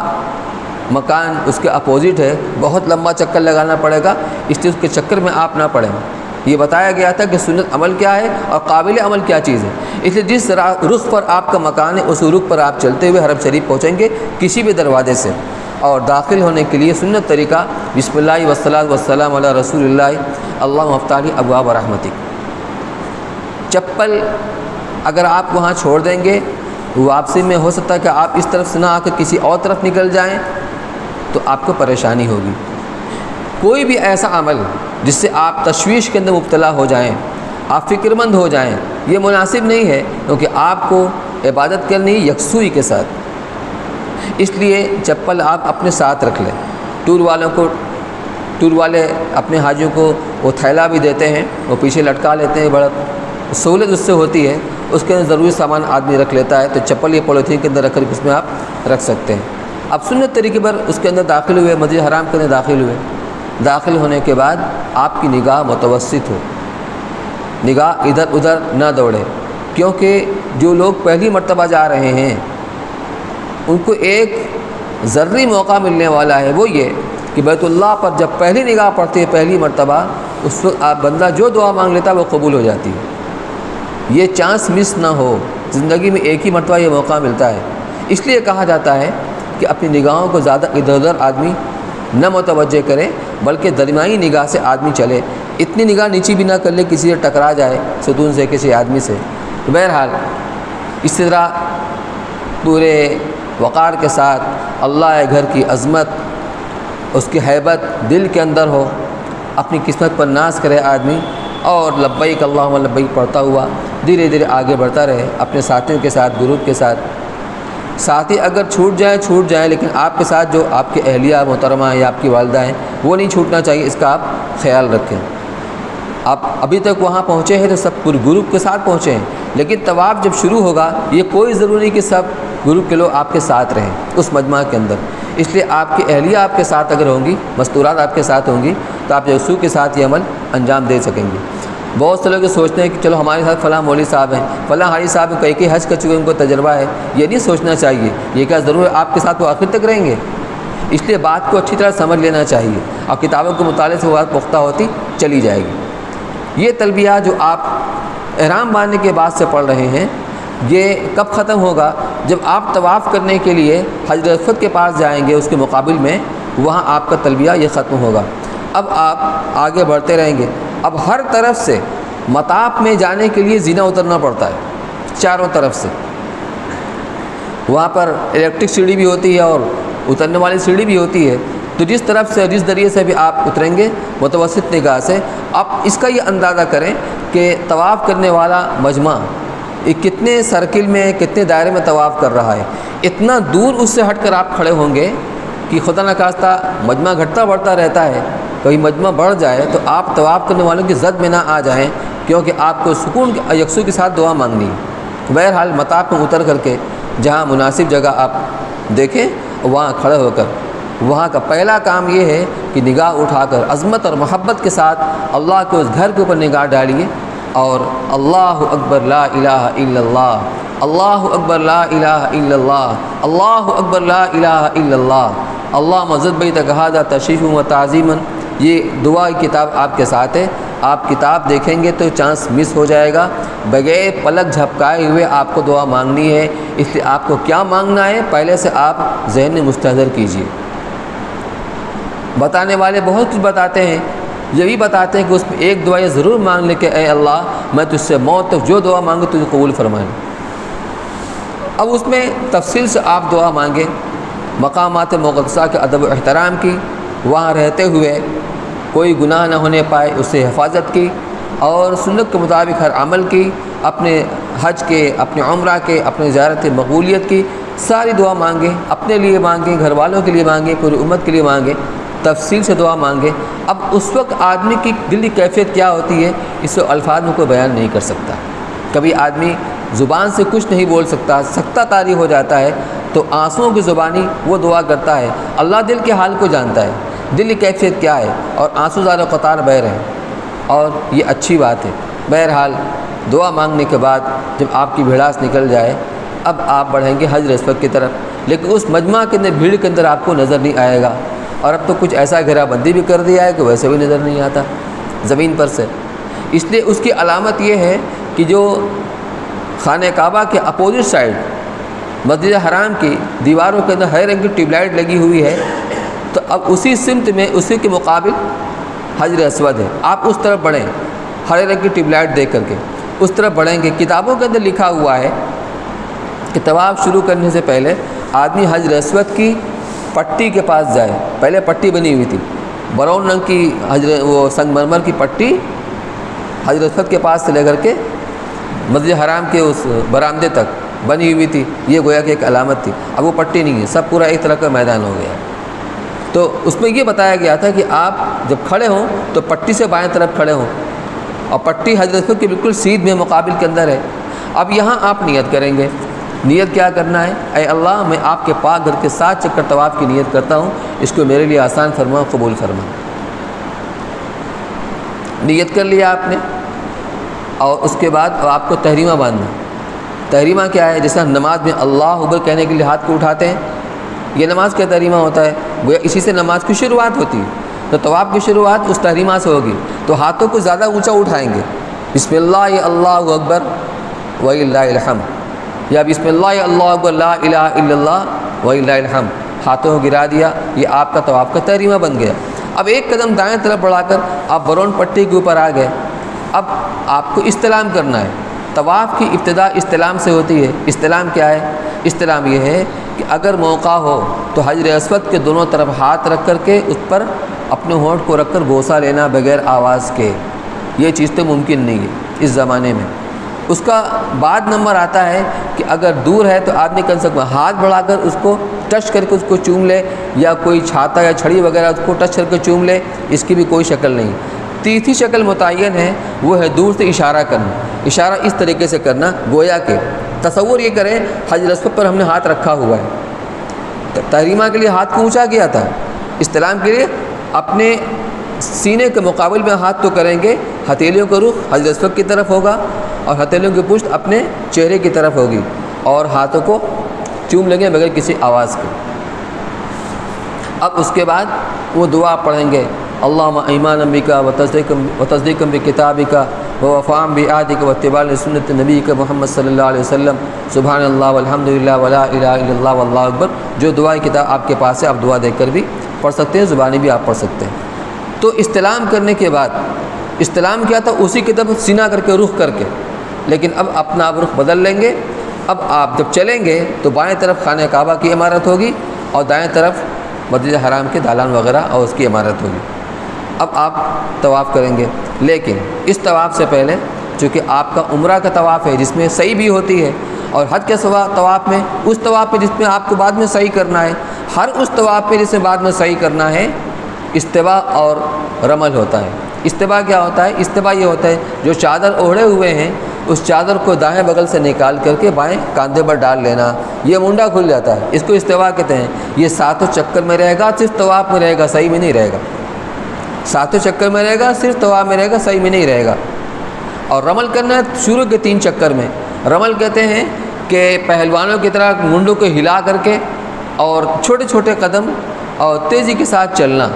مکان اس کے اپوزٹ ہے، بہت لمبا چکر لگانا پڑے گا، اس لیے اس کے چکر میں آپ نہ پڑیں۔ یہ بتایا گیا تھا کہ سنت عمل کیا ہے اور قابل عمل کیا چیز ہے، اس لیے جس رخ پر آپ کا مکان ہے اس رخ پر آپ چلتے ہوئے حرم شریف پہنچیں گے کسی بھی دروازے سے۔ اور داخل ہونے کے لیے سنت طریقہ بسم اللہ والصلاۃ والسلام علی رسول اللہ اللہم افتح لی ابواب رحمتک۔ چپل اگر آپ وہاں چھوڑ دیں گے، واپسی میں ہو سکتا ہے کہ آپ اس طرف سے نہ آ کے کسی اور طرف نکل جائیں تو آپ کو پریشانی ہوگی۔ کوئی بھی ایسا عمل جس سے آپ تشویش کے اندر مبتلا ہو جائیں، آپ فکر مند ہو جائیں، یہ مناسب نہیں ہے، کیونکہ آپ کو عبادت کرنی یکسوئی کے ساتھ۔ اس لیے چپل آپ اپنے ساتھ رکھ لیں۔ ٹور والے اپنے حاجیوں کو وہ تھیلا بھی دیتے ہیں، وہ پیچھے لٹکا لیتے ہیں، بڑا سہولت اس سے ہوتی ہے، اس کے اندر ضروری سامان آدمی رکھ لیتا ہے، تو چپل یہ پولیتھین کے اندر رکھ کر اس میں آپ رکھ سکتے ہیں۔ اب سنت طریقے پر اس کے اندر داخل ہوئے، مسجد حرام کے اندر داخل ہوئے، داخل ہونے کے بعد آپ کی نگاہ متوسط ہو، نگاہ ادھر ادھر نہ دوڑے، کیونکہ جو لوگ پہلی مرتبہ جا رہے ہیں ان کو ایک ذری موقع ملنے والا ہے وہ یہ کہ بیت اللہ پر جب پہلی نگاہ پڑتی ہے پہلی مرتبہ، اس وقت آپ بندہ جو دعا مانگ لیتا ہے وہ قبول ہو جاتی ہے۔ یہ چانس مس نہ ہو، زندگی میں ایک ہی مرتبہ یہ موقع ملتا ہے۔ اس لیے کہا جاتا ہے کہ اپنی نگاہوں کو زیادہ ادھر ادھر آدمی نہ متوجہ کرے، بلکہ درمیانی نگاہ سے آدمی چلے، اتنی نگاہ نیچی بھی نہ کر لے کسی سے ٹکرا جائے ستون سے کسی آدمی سے۔ بہرحال اس طرح پورے وقار کے ساتھ اللہ گھر کی عظمت، اس کی ہیبت دل کے اندر ہو، اپنی قسمت پر ناز کرے آدمی، اور لبیک اللہم لبیک پڑھتا ہوا دھیرے دھیرے آگے بڑھتا رہے اپنے ساتھیوں کے ساتھ، گروپ کے ساتھ۔ ساتھی اگر چھوٹ جائیں لیکن آپ کے ساتھ جو آپ کے اہلیہ محترمہ ہیں یا آپ کی والدہ ہیں وہ نہیں چھوٹنا چاہیے، اس کا آپ خیال رکھیں۔ آپ ابھی تک وہاں پہنچے ہیں تو سب پورے گروپ کے ساتھ پہنچے ہیں، لیکن طواف جب شروع ہوگا یہ کوئی ضروری کہ سب گروپ کے لوگ آپ کے ساتھ رہیں اس مجمع کے اندر، اس لیے آپ کی اہلیہ آپ کے ساتھ اگر ہوں گی، مستورات آپ کے ساتھ ہوں گی تو آپ یسوع کے ساتھ یہ عمل انجام دے سکیں گے۔ بہت سے لوگ یہ سوچتے ہیں کہ چلو ہمارے ساتھ فلاں مولوی صاحب ہیں، فلاں حاجی صاحب ہیں، کئی حج کر چکے ان کو تجربہ ہے، یہ نہیں سوچنا چاہیے یہ کیا ضرور آپ کے ساتھ وہ آخر تک رہیں گے۔ اس لیے بات کو اچھی طرح سمجھ لینا چاہیے اور کتابوں کے مطالعے سے وہ بات پختہ ہوتی چلی جائے گی۔ یہ تلبیہ جو آپ احرام باندھنے کے بعد سے پڑھ رہے ہیں یہ کب ختم ہوگا؟ جب آپ طواف کرنے کے لیے حجر اسود کے پاس جائیں گے، اس کے مقابل میں وہاں آپ کا تلبیہ یہ ختم ہوگا۔ اب آپ آگے بڑھتے رہیں گے۔ اب ہر طرف سے مطاف میں جانے کے لیے زینہ اترنا پڑتا ہے، چاروں طرف سے وہاں پر الیکٹرک سیڑھی بھی ہوتی ہے اور اترنے والی سیڑھی بھی ہوتی ہے، تو جس طرف سے جس ذریعے سے بھی آپ اتریں گے متوسط نگاہ سے، آپ اس کا یہ اندازہ کریں کہ طواف کرنے والا مجمع یہ کتنے سرکل میں کتنے دائرے میں طواف کر رہا ہے۔ اتنا دور اس سے ہٹ کر آپ کھڑے ہوں گے کہ خدا نخواستہ مجمع گھٹتا بڑھتا رہتا ہے، کہیں مجمع بڑھ جائے تو آپ طواف کرنے والوں کی زد میں نہ آ جائیں، کیونکہ آپ کو سکون یکسو کے ساتھ دعا مانگنی ہے۔ بہرحال مطاف میں اتر کر کے جہاں مناسب جگہ آپ دیکھیں وہاں کھڑے ہو کر وہاں کا پہلا کام یہ ہے کہ نگاہ اٹھا کر عظمت اور محبت کے ساتھ اللہ کے اس گھر کے اوپر نگاہ ڈالیے اور اللہ اکبر لا الہ الا اللہ، اللہ اکبر لا الہ الا اللہ، اللہ اکبر لا الہ الا اللہ، اللہ مزد بیت کہا تشریف و تعظیما، یہ دعا کی کتاب آپ کے ساتھ ہے۔ آپ کتاب دیکھیں گے تو چانس مس ہو جائے گا، بغیر پلک جھپکائے ہوئے آپ کو دعا مانگنی ہے، اس لیے آپ کو کیا مانگنا ہے پہلے سے آپ ذہن میں مستحضر کیجئے۔ بتانے والے بہت کچھ بتاتے ہیں، یہ بھی بتاتے ہیں کہ اس میں ایک دعا یہ ضرور مانگ لے کہ اے اللہ میں تجھ سے موت تک جو دعا مانگوں تجھے قبول فرمائے۔ اب اس میں تفصیل سے آپ دعا مانگیں، مقامات مقدسہ کے ادب و احترام کی، وہاں رہتے ہوئے کوئی گناہ نہ ہونے پائے اس سے حفاظت کی، اور سنت کے مطابق ہر عمل کی، اپنے حج کے، اپنے عمرہ کے، اپنے زیارت مقبولیت کی ساری دعا مانگیں، اپنے لیے مانگیں، گھر والوں کے لیے مانگیں، پوری امت کے لیے مانگیں، تفصیل سے دعا مانگیں۔ اب اس وقت آدمی کی دلی کیفیت کیا ہوتی ہے اس کو الفاظ میں کوئی بیان نہیں کر سکتا۔ کبھی آدمی زبان سے کچھ نہیں بول سکتا، سکتہ طاری ہو جاتا ہے، تو آنسوؤں کی زبانی وہ دعا کرتا ہے۔ اللہ دل کے حال کو جانتا ہے، دل کی کیفیت کیا ہے، اور آنسو زار و قطار بہہ رہے ہیں، اور یہ اچھی بات ہے۔ بہرحال دعا مانگنے کے بعد جب آپ کی بھیڑاس نکل جائے اب آپ بڑھیں گے حجر اسود کی طرف، لیکن اس مجمع کے اندر بھیڑ کے اندر آپ کو نظر نہیں آئے گا، اور اب تو کچھ ایسا گھیرا بندی بھی کر دیا ہے کہ ویسے بھی نظر نہیں آتا زمین پر سے۔ اس لیے اس کی علامت یہ ہے کہ جو خانہ کعبہ کے اپوزٹ سائڈ مسجد حرام کی دیواروں کے اندر ہرے رنگ کی ٹیوب لائٹ لگی ہوئی ہے، تو اب اسی سمت میں اسی کے مقابل حجر اسود ہے، آپ اس طرف بڑھیں، ہرے رنگ کی ٹیوب لائٹ دیکھ کر کے اس طرف بڑھیں گے۔ کتابوں کے اندر لکھا ہوا ہے کہ طواف شروع کرنے سے پہلے آدمی حجر اسود کی پٹی کے پاس جائے، پہلے پٹی بنی ہوئی تھی براؤن رنگ کی، وہ سنگ مرمر کی پٹی حجر اسود کے پاس سے لے کر کے مسجد حرام کے اس برآمدے تک بنی ہوئی تھی، یہ گویا کہ ایک علامت تھی۔ اب وہ پٹی نہیں ہے، سب پورا ایک طرح کا میدان ہو گیا۔ تو اس میں یہ بتایا گیا تھا کہ آپ جب کھڑے ہوں تو پٹی سے بائیں طرف کھڑے ہوں، اور پٹی حجر اسود کی بالکل سیدھ میں مقابل کے اندر ہے۔ اب یہاں آپ نیت کریں گے۔ نیت کیا کرنا ہے؟ اے اللہ میں آپ کے پاک گھر کے 7 چکر طواف کی نیت کرتا ہوں، اس کو میرے لیے آسان فرما، قبول فرما۔ نیت کر لیا آپ نے، اور اس کے بعد اب آپ کو تحریمہ باندھنا۔ تحریمہ کیا ہے؟ جیسے ہم نماز میں اللہ اکبر کہنے کے لیے ہاتھ کو اٹھاتے ہیں، یہ نماز کا تحریمہ ہوتا ہے، گویا اسی سے نماز کی شروعات ہوتی ہے۔ تو طواف کی شروعات اس تحریمہ سے ہوگی، تو ہاتھوں کو زیادہ اونچا اٹھائیں گے، بسم اللہ یا اللہ اکبر وَلِلَّهِ الْحَمْدُ، یا بسم اللہ یا اللہ اکبر لا الہ الا اللہ وَلِلَّهِ الْحَمْدُ، ہاتھوں کو گرا دیا، یہ آپ کا طواف کا تحریمہ بن گیا۔ اب ایک قدم دائیں طرف بڑھا کر آپ برون پٹی کے اوپر آ گئے، اب آپ کو استلام کرنا ہے۔ طواف کی ابتدا استلام سے ہوتی ہے۔ استلام کیا ہے؟ استلام یہ ہے کہ اگر موقع ہو تو حجر اسود کے دونوں طرف ہاتھ رکھ کر کے اس پر اپنے ہونٹ کو رکھ کر بوسہ لینا بغیر آواز کے، یہ چیز تو ممکن نہیں ہے اس زمانے میں۔ اس کا بعد نمبر آتا ہے کہ اگر دور ہے تو آدمی کر سکتا ہاتھ بڑھا کر اس کو ٹچ کر کے اس کو چوم لے، یا کوئی چھاتا یا چھڑی وغیرہ اس کو ٹچ کر کے چوم لے، اس کی بھی کوئی شکل نہیں۔ تیسری شکل متعین ہے، وہ ہے دور سے اشارہ کرنا۔ اشارہ اس طریقے سے کرنا گویا کہ تصور یہ کریں حجر اسود پر ہم نے ہاتھ رکھا ہوا ہے، تحریمہ کے لیے ہاتھ کو اونچا کیا تھا، استلام کے لیے اپنے سینے کے مقابل میں ہاتھ تو کریں گے، ہتھیلیوں کا رخ حجر اسود کی طرف ہوگا اور ہتھیلیوں کی پشت اپنے چہرے کی طرف ہوگی، اور ہاتھوں کو چوم لیں گے بغیر کسی آواز کے۔ اب اس کے بعد وہ دعا پڑھیں گے، اللہم ایمانا بک وتصدیقا بکتابک ووفاء بعہدک واتباعا لسنت نبیک محمد صلی اللہ علیہ وسلم، سبحان اللہ والحمد للہ ولا الہ الا اللہ واللہ اکبر۔ جو دعا کتاب آپ کے پاس ہے آپ دعا دیکھ کر بھی پڑھ سکتے ہیں، زبانی بھی آپ پڑھ سکتے ہیں۔ تو استلام کرنے کے بعد، استلام کیا تھا اسی کی طرف سینہ کر کے رخ کر کے، لیکن اب اپنا آپ رخ بدل لیں گے۔ اب آپ جب چلیں گے تو بائیں طرف خانہ کعبہ کی عمارت ہوگی اور دائیں طرف مسجد حرام کے دالان وغیرہ اور اس کی عمارت ہوگی۔ اب آپ طواف کریں گے، لیکن اس طواف سے پہلے چونکہ آپ کا عمرہ کا طواف ہے جس میں سعی بھی ہوتی ہے، اور حج کے سوا طواف میں اس طواف پہ جس میں آپ کو بعد میں سعی کرنا ہے، ہر اس طواف پہ جس میں بعد میں سعی کرنا ہے استوا اور رمل ہوتا ہے۔ استوا کیا ہوتا ہے؟ استوا یہ ہوتا ہے جو چادر اوڑھے ہوئے ہیں اس چادر کو دائیں بغل سے نکال کر کے بائیں کاندھے پر ڈال لینا، یہ منڈا کھل جاتا ہے، اس کو استوا کہتے ہیں۔ یہ ساتوں چکر میں رہے گا، صرف طواف میں رہے گا، صحیح میں نہیں رہے گا۔ ساتوں چکر میں رہے گا، صرف طواف میں رہے گا، صحیح میں نہیں رہے گا۔ اور رمل کرنا ہے شروع کے 3 چکر میں۔ رمل کہتے ہیں کہ پہلوانوں کی طرح منڈوں کو ہلا کر کے اور چھوٹے چھوٹے قدم اور تیزی کے ساتھ چلنا،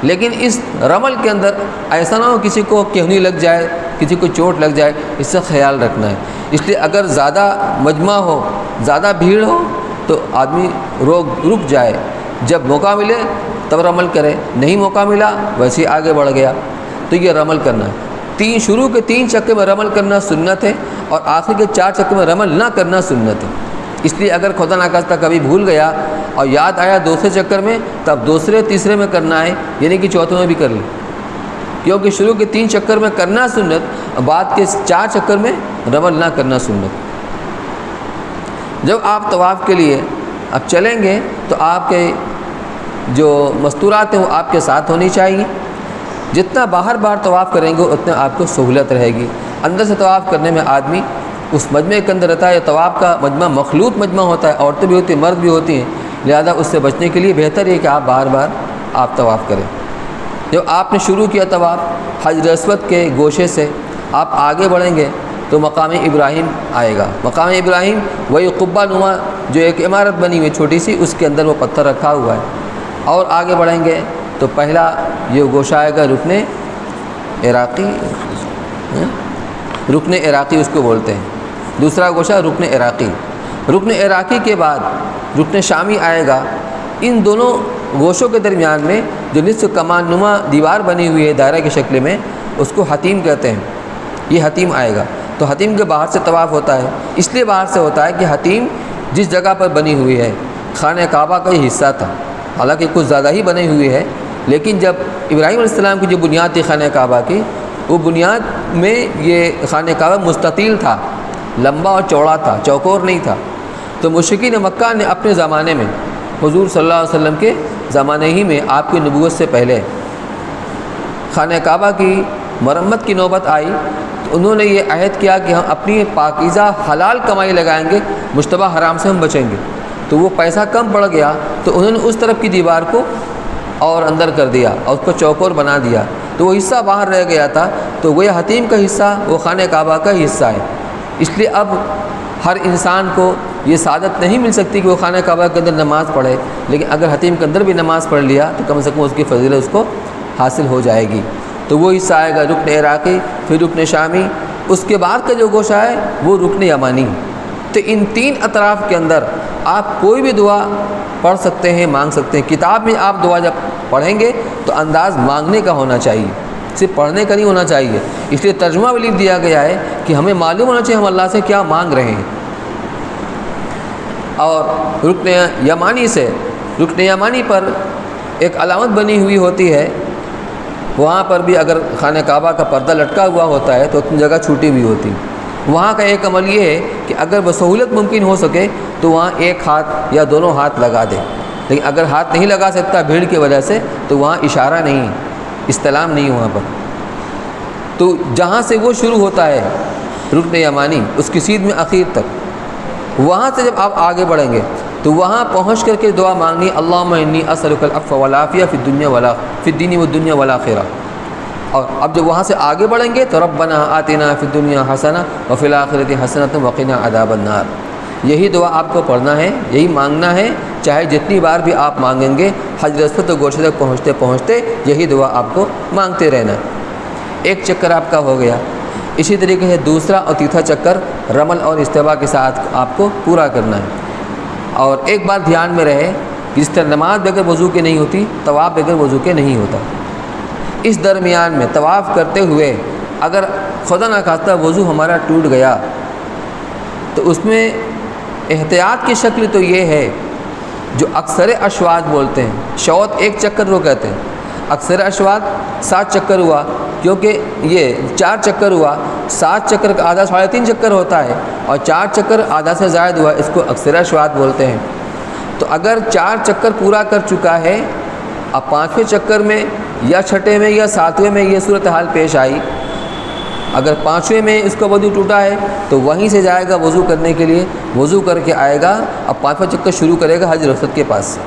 لیکن اس رمل کے اندر ایسا نہ ہو کسی کو کہنی لگ جائے، کسی کو چوٹ لگ جائے، اس سے خیال رکھنا ہے۔ اس لیے اگر زیادہ مجمع ہو، زیادہ بھیڑ ہو تو آدمی رک جائے، جب موقع ملے تب رمل کرے، نہیں موقع ملا ویسے ہی آگے بڑھ گیا۔ تو یہ رمل کرنا ہے۔ شروع کے 3 چکر میں رمل کرنا سنت ہے، اور آخر کے 4 چکر میں رمل نہ کرنا سنت ہے۔ اس لیے اگر خدا ناخواستہ کبھی بھول گیا اور یاد آیا دوسرے چکر میں، تب دوسرے تیسرے میں کرنا ہے، یعنی کہ چوتھے میں بھی کر لیں، کیونکہ شروع کے 3 چکر میں کرنا سنت، بعد کے 4 چکر میں رمل نہ کرنا سنت۔ جب آپ طواف کے لیے اب چلیں گے تو آپ کے جو مستورات ہیں وہ آپ کے ساتھ ہونی چاہیے۔ جتنا باہر طواف کریں گے اتنا آپ کو سہولت رہے گی۔ اندر سے طواف کرنے میں آدمی اس مجمع کے اندر رہتا ہے، طواف کا مجمع مخلوط مجمع ہوتا ہے، عورتیں بھی ہوتی ہیں، مرد بھی ہوتی ہیں، لہذا اس سے بچنے کے لیے بہتر ہے کہ آپ بار آپ طواف کریں۔ جب آپ نے شروع کیا طواف حجر اسود کے گوشے سے، آپ آگے بڑھیں گے تو مقام ابراہیم آئے گا۔ مقام ابراہیم وہی قبہ نما جو ایک عمارت بنی ہوئی چھوٹی سی، اس کے اندر وہ پتھر رکھا ہوا ہے۔ اور آگے بڑھیں گے تو پہلا یہ گوشہ آئے گا رکن عراقی، رکن عراقی اس کو بولتے ہیں۔ دوسرا گوشہ رکن عراقی، رکن عراقی کے بعد رکن شامی آئے گا۔ ان دونوں گوشوں کے درمیان میں جو نصف کمان نما دیوار بنی ہوئی ہے دائرہ کی شکل میں، اس کو حتیم کہتے ہیں۔ یہ حتیم آئے گا، تو حتیم کے باہر سے طواف ہوتا ہے، اس لیے باہر سے ہوتا ہے کہ حتیم جس جگہ پر بنی ہوئی ہے خانہ کعبہ کا یہ حصہ تھا، حالانکہ کچھ زیادہ ہی بنی ہوئی ہے، لیکن جب ابراہیم علیہ السلام کی جو بنیاد تھی خانہ کعبہ کی، وہ بنیاد میں یہ خانہ کعبہ مستطیل تھا، لمبا اور چوڑا تھا، چوکور نہیں تھا۔ تو مشرکین مکہ نے اپنے زمانے میں، حضور صلی اللہ علیہ وسلم کے زمانے ہی میں، آپ کی نبوت سے پہلے خانہ کعبہ کی مرمت کی نوبت آئی تو انہوں نے یہ عہد کیا کہ ہم اپنی پاکیزہ حلال کمائی لگائیں گے، مشتبہ حرام سے ہم بچیں گے۔ تو وہ پیسہ کم پڑ گیا تو انہوں نے اس طرف کی دیوار کو اور اندر کر دیا اور اس کو چوکور بنا دیا، تو وہ حصہ باہر رہ گیا تھا، تو وہ حتیم کا حصہ وہ خانہ کعبہ کا ہی حصہ ہے۔ اس لیے اب ہر انسان کو یہ سعادت نہیں مل سکتی کہ وہ خانہ کعبہ کے اندر نماز پڑھے، لیکن اگر حتیم کے اندر بھی نماز پڑھ لیا تو کم سے کم اس کی فضیلت اس کو حاصل ہو جائے گی۔ تو وہ حصہ آئے گا رکن عراقی، پھر رکن شامی، اس کے بعد کا جو گوشہ ہے وہ رکن یمانی۔ تو ان تین اطراف کے اندر آپ کوئی بھی دعا پڑھ سکتے ہیں، مانگ سکتے ہیں۔ کتاب میں آپ دعا جب پڑھیں گے تو انداز مانگنے کا ہونا چاہیے، صرف پڑھنے کا نہیں ہونا چاہیے۔ اس لیے ترجمہ بھی لکھ دیا گیا ہے کہ ہمیں معلوم ہونا چاہیے ہم اللہ سے کیا مانگ رہے ہیں۔ اور رکن یمانی سے، رکن یمانی پر ایک علامت بنی ہوئی ہوتی ہے، وہاں پر بھی اگر خانہ کعبہ کا پردہ لٹکا ہوا ہوتا ہے تو اتنی جگہ چھوٹی ہوئی ہوتی۔ وہاں کا ایک عمل یہ ہے کہ اگر بسہولت ممکن ہو سکے تو وہاں ایک ہاتھ یا دونوں ہاتھ لگا دے، لیکن اگر ہاتھ نہیں لگا سکتا بھیڑ کی وجہ سے تو وہاں اشارہ نہیں، استلام نہیں وہاں پر۔ تو جہاں سے وہ شروع ہوتا ہے رکن یمانی، اس کی سیدھ میں اخیر تک، وہاں سے جب آپ آگے بڑھیں گے تو وہاں پہنچ کر کے دعا مانگنی، اللہم انی اسألک العفو والعافیہ فی الدین والدنیا والآخرہ۔ اور اب جب وہاں سے آگے بڑھیں گے تو ربنا آتنا فی الدنیا حسنہ وفی الآخرۃ حسنۃ وقنا عذاب النار۔ یہی دعا آپ کو پڑھنا ہے، یہی مانگنا ہے، چاہے جتنی بار بھی آپ مانگیں گے، حجر اسود و گوشے تک پہنچتے پہنچتے یہی دعا آپ کو مانگتے رہنا ہے۔ ایک چکر آپ کا ہو گیا۔ اسی طریقے سے دوسرا اور تیسرا چکر رمل اور استوا کے ساتھ آپ کو پورا کرنا ہے۔ اور ایک بات دھیان میں رہے، جس طرح نماز بغیر وضو کے نہیں ہوتی، طواف بغیر وضو کے نہیں ہوتا۔ اس درمیان میں طواف کرتے ہوئے اگر خدا نخواستہ وضو ہمارا ٹوٹ گیا تو اس میں احتیاط کی شکل تو یہ ہے، جو اکثر اشواط بولتے ہیں، شوط ایک چکر وہ کہتے ہیں، اکثر اشواط 7 چکر ہوا، کیونکہ یہ 4 چکر ہوا، 7 چکر کا آدھا 3.5 چکر ہوتا ہے، اور 4 چکر آدھا سے زائد ہوا، اس کو اکثر اشواط بولتے ہیں۔ تو اگر 4 چکر پورا کر چکا ہے، اب 5ویں چکر میں یا 6ٹھے میں یا 7ویں میں یہ صورتحال پیش آئی، اگر 5ویں میں اس کا وضو ٹوٹا ہے تو وہیں سے جائے گا وضو کرنے کے لیے، وضو کر کے آئے گا، اب 5واں چکر شروع کرے گا حجر اسود کے پاس سے۔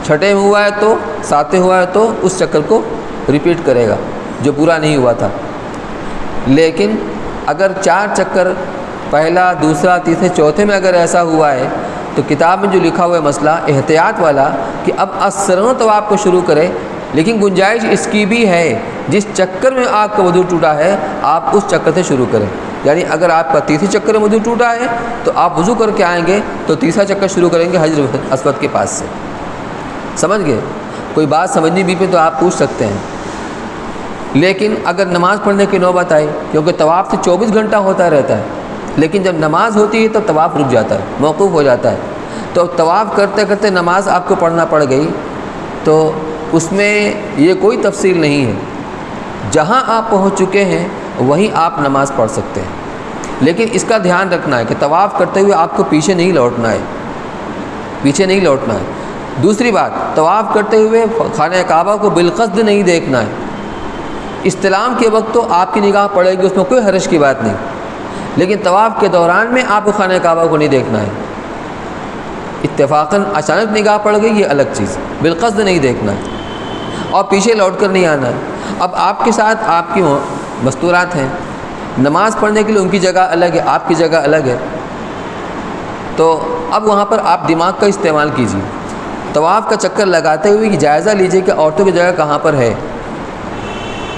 6ٹھے میں ہوا ہے تو 7ویں ہوا ہے تو اس چکر کو ریپیٹ کرے گا جو پورا نہیں ہوا تھا۔ لیکن اگر 4 چکر پہلا، دوسرا، تیسرے، چوتھے میں اگر ایسا ہوا ہے تو کتاب میں جو لکھا ہوا ہے مسئلہ احتیاط والا کہ اب اسروں طواف کو شروع کرے، لیکن گنجائش اس کی بھی ہے جس چکر میں آپ کا وضو ٹوٹا ہے آپ اس چکر سے شروع کریں۔ یعنی اگر آپ کا تیسرے چکر میں وضو ٹوٹا ہے تو آپ وضو کر کے آئیں گے تو تیسرا چکر شروع کریں گے حجر اسود کے پاس سے۔ سمجھ گئے؟ کوئی بات سمجھنی بھی پہ تو آپ پوچھ سکتے ہیں۔ لیکن اگر نماز پڑھنے کی نوبت آئی، کیونکہ طواف سے 24 گھنٹہ ہوتا رہتا ہے، لیکن جب نماز ہوتی ہے تو طواف رک جاتا ہے، موقوف ہو جاتا ہے۔ تو طواف کرتے کرتے نماز آپ کو پڑھنا پڑ گئی تو اس میں یہ کوئی تفصیل نہیں ہے، جہاں آپ پہنچ چکے ہیں وہیں آپ نماز پڑھ سکتے ہیں۔ لیکن اس کا دھیان رکھنا ہے کہ طواف کرتے ہوئے آپ کو پیچھے نہیں لوٹنا ہے، پیچھے نہیں لوٹنا ہے۔ دوسری بات، طواف کرتے ہوئے خانہ کعبہ کو بالقصد نہیں دیکھنا ہے۔ استلام کے وقت تو آپ کی نگاہ پڑے گی، اس میں کوئی حرج کی بات نہیں، لیکن طواف کے دوران میں آپ کو خانہ کعبہ کو نہیں دیکھنا ہے۔ اتفاقاً اچانک نگاہ پڑ گئی یہ الگ چیز، بالقصد نہیں دیکھنا ہے اور پیچھے لوٹ کر نہیں آنا ہے۔ اب آپ کے ساتھ آپ کی مستورات ہیں، نماز پڑھنے کے لیے ان کی جگہ الگ ہے، آپ کی جگہ الگ ہے، تو اب وہاں پر آپ دماغ کا استعمال کیجیے۔ طواف کا چکر لگاتے ہوئے یہ جائزہ لیجیے کہ عورتوں کی جگہ کہاں پر ہے۔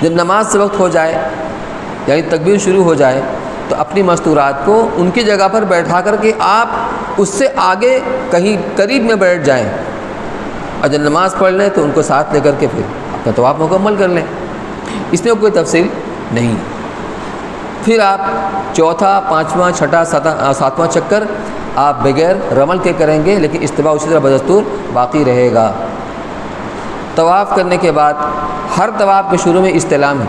جب نماز سے وقت ہو جائے یعنی تکبیر شروع ہو جائے تو اپنی مستورات کو ان کی جگہ پر بیٹھا کر کے آپ اس سے آگے کہیں قریب میں بیٹھ جائیں، اور جب نماز پڑھ لیں تو ان کو ساتھ لے کر کے پھر اپنا طواف مکمل کر لیں۔ اس میں کوئی تفصیل نہیں۔ پھر آپ چوتھا، 5واں، 6ٹھا، 7واں چکر آپ بغیر رمل کے کریں گے، لیکن استوا اسی طرح بدستور باقی رہے گا۔ طواف کرنے کے بعد ہر طواف کے شروع میں استلام ہے،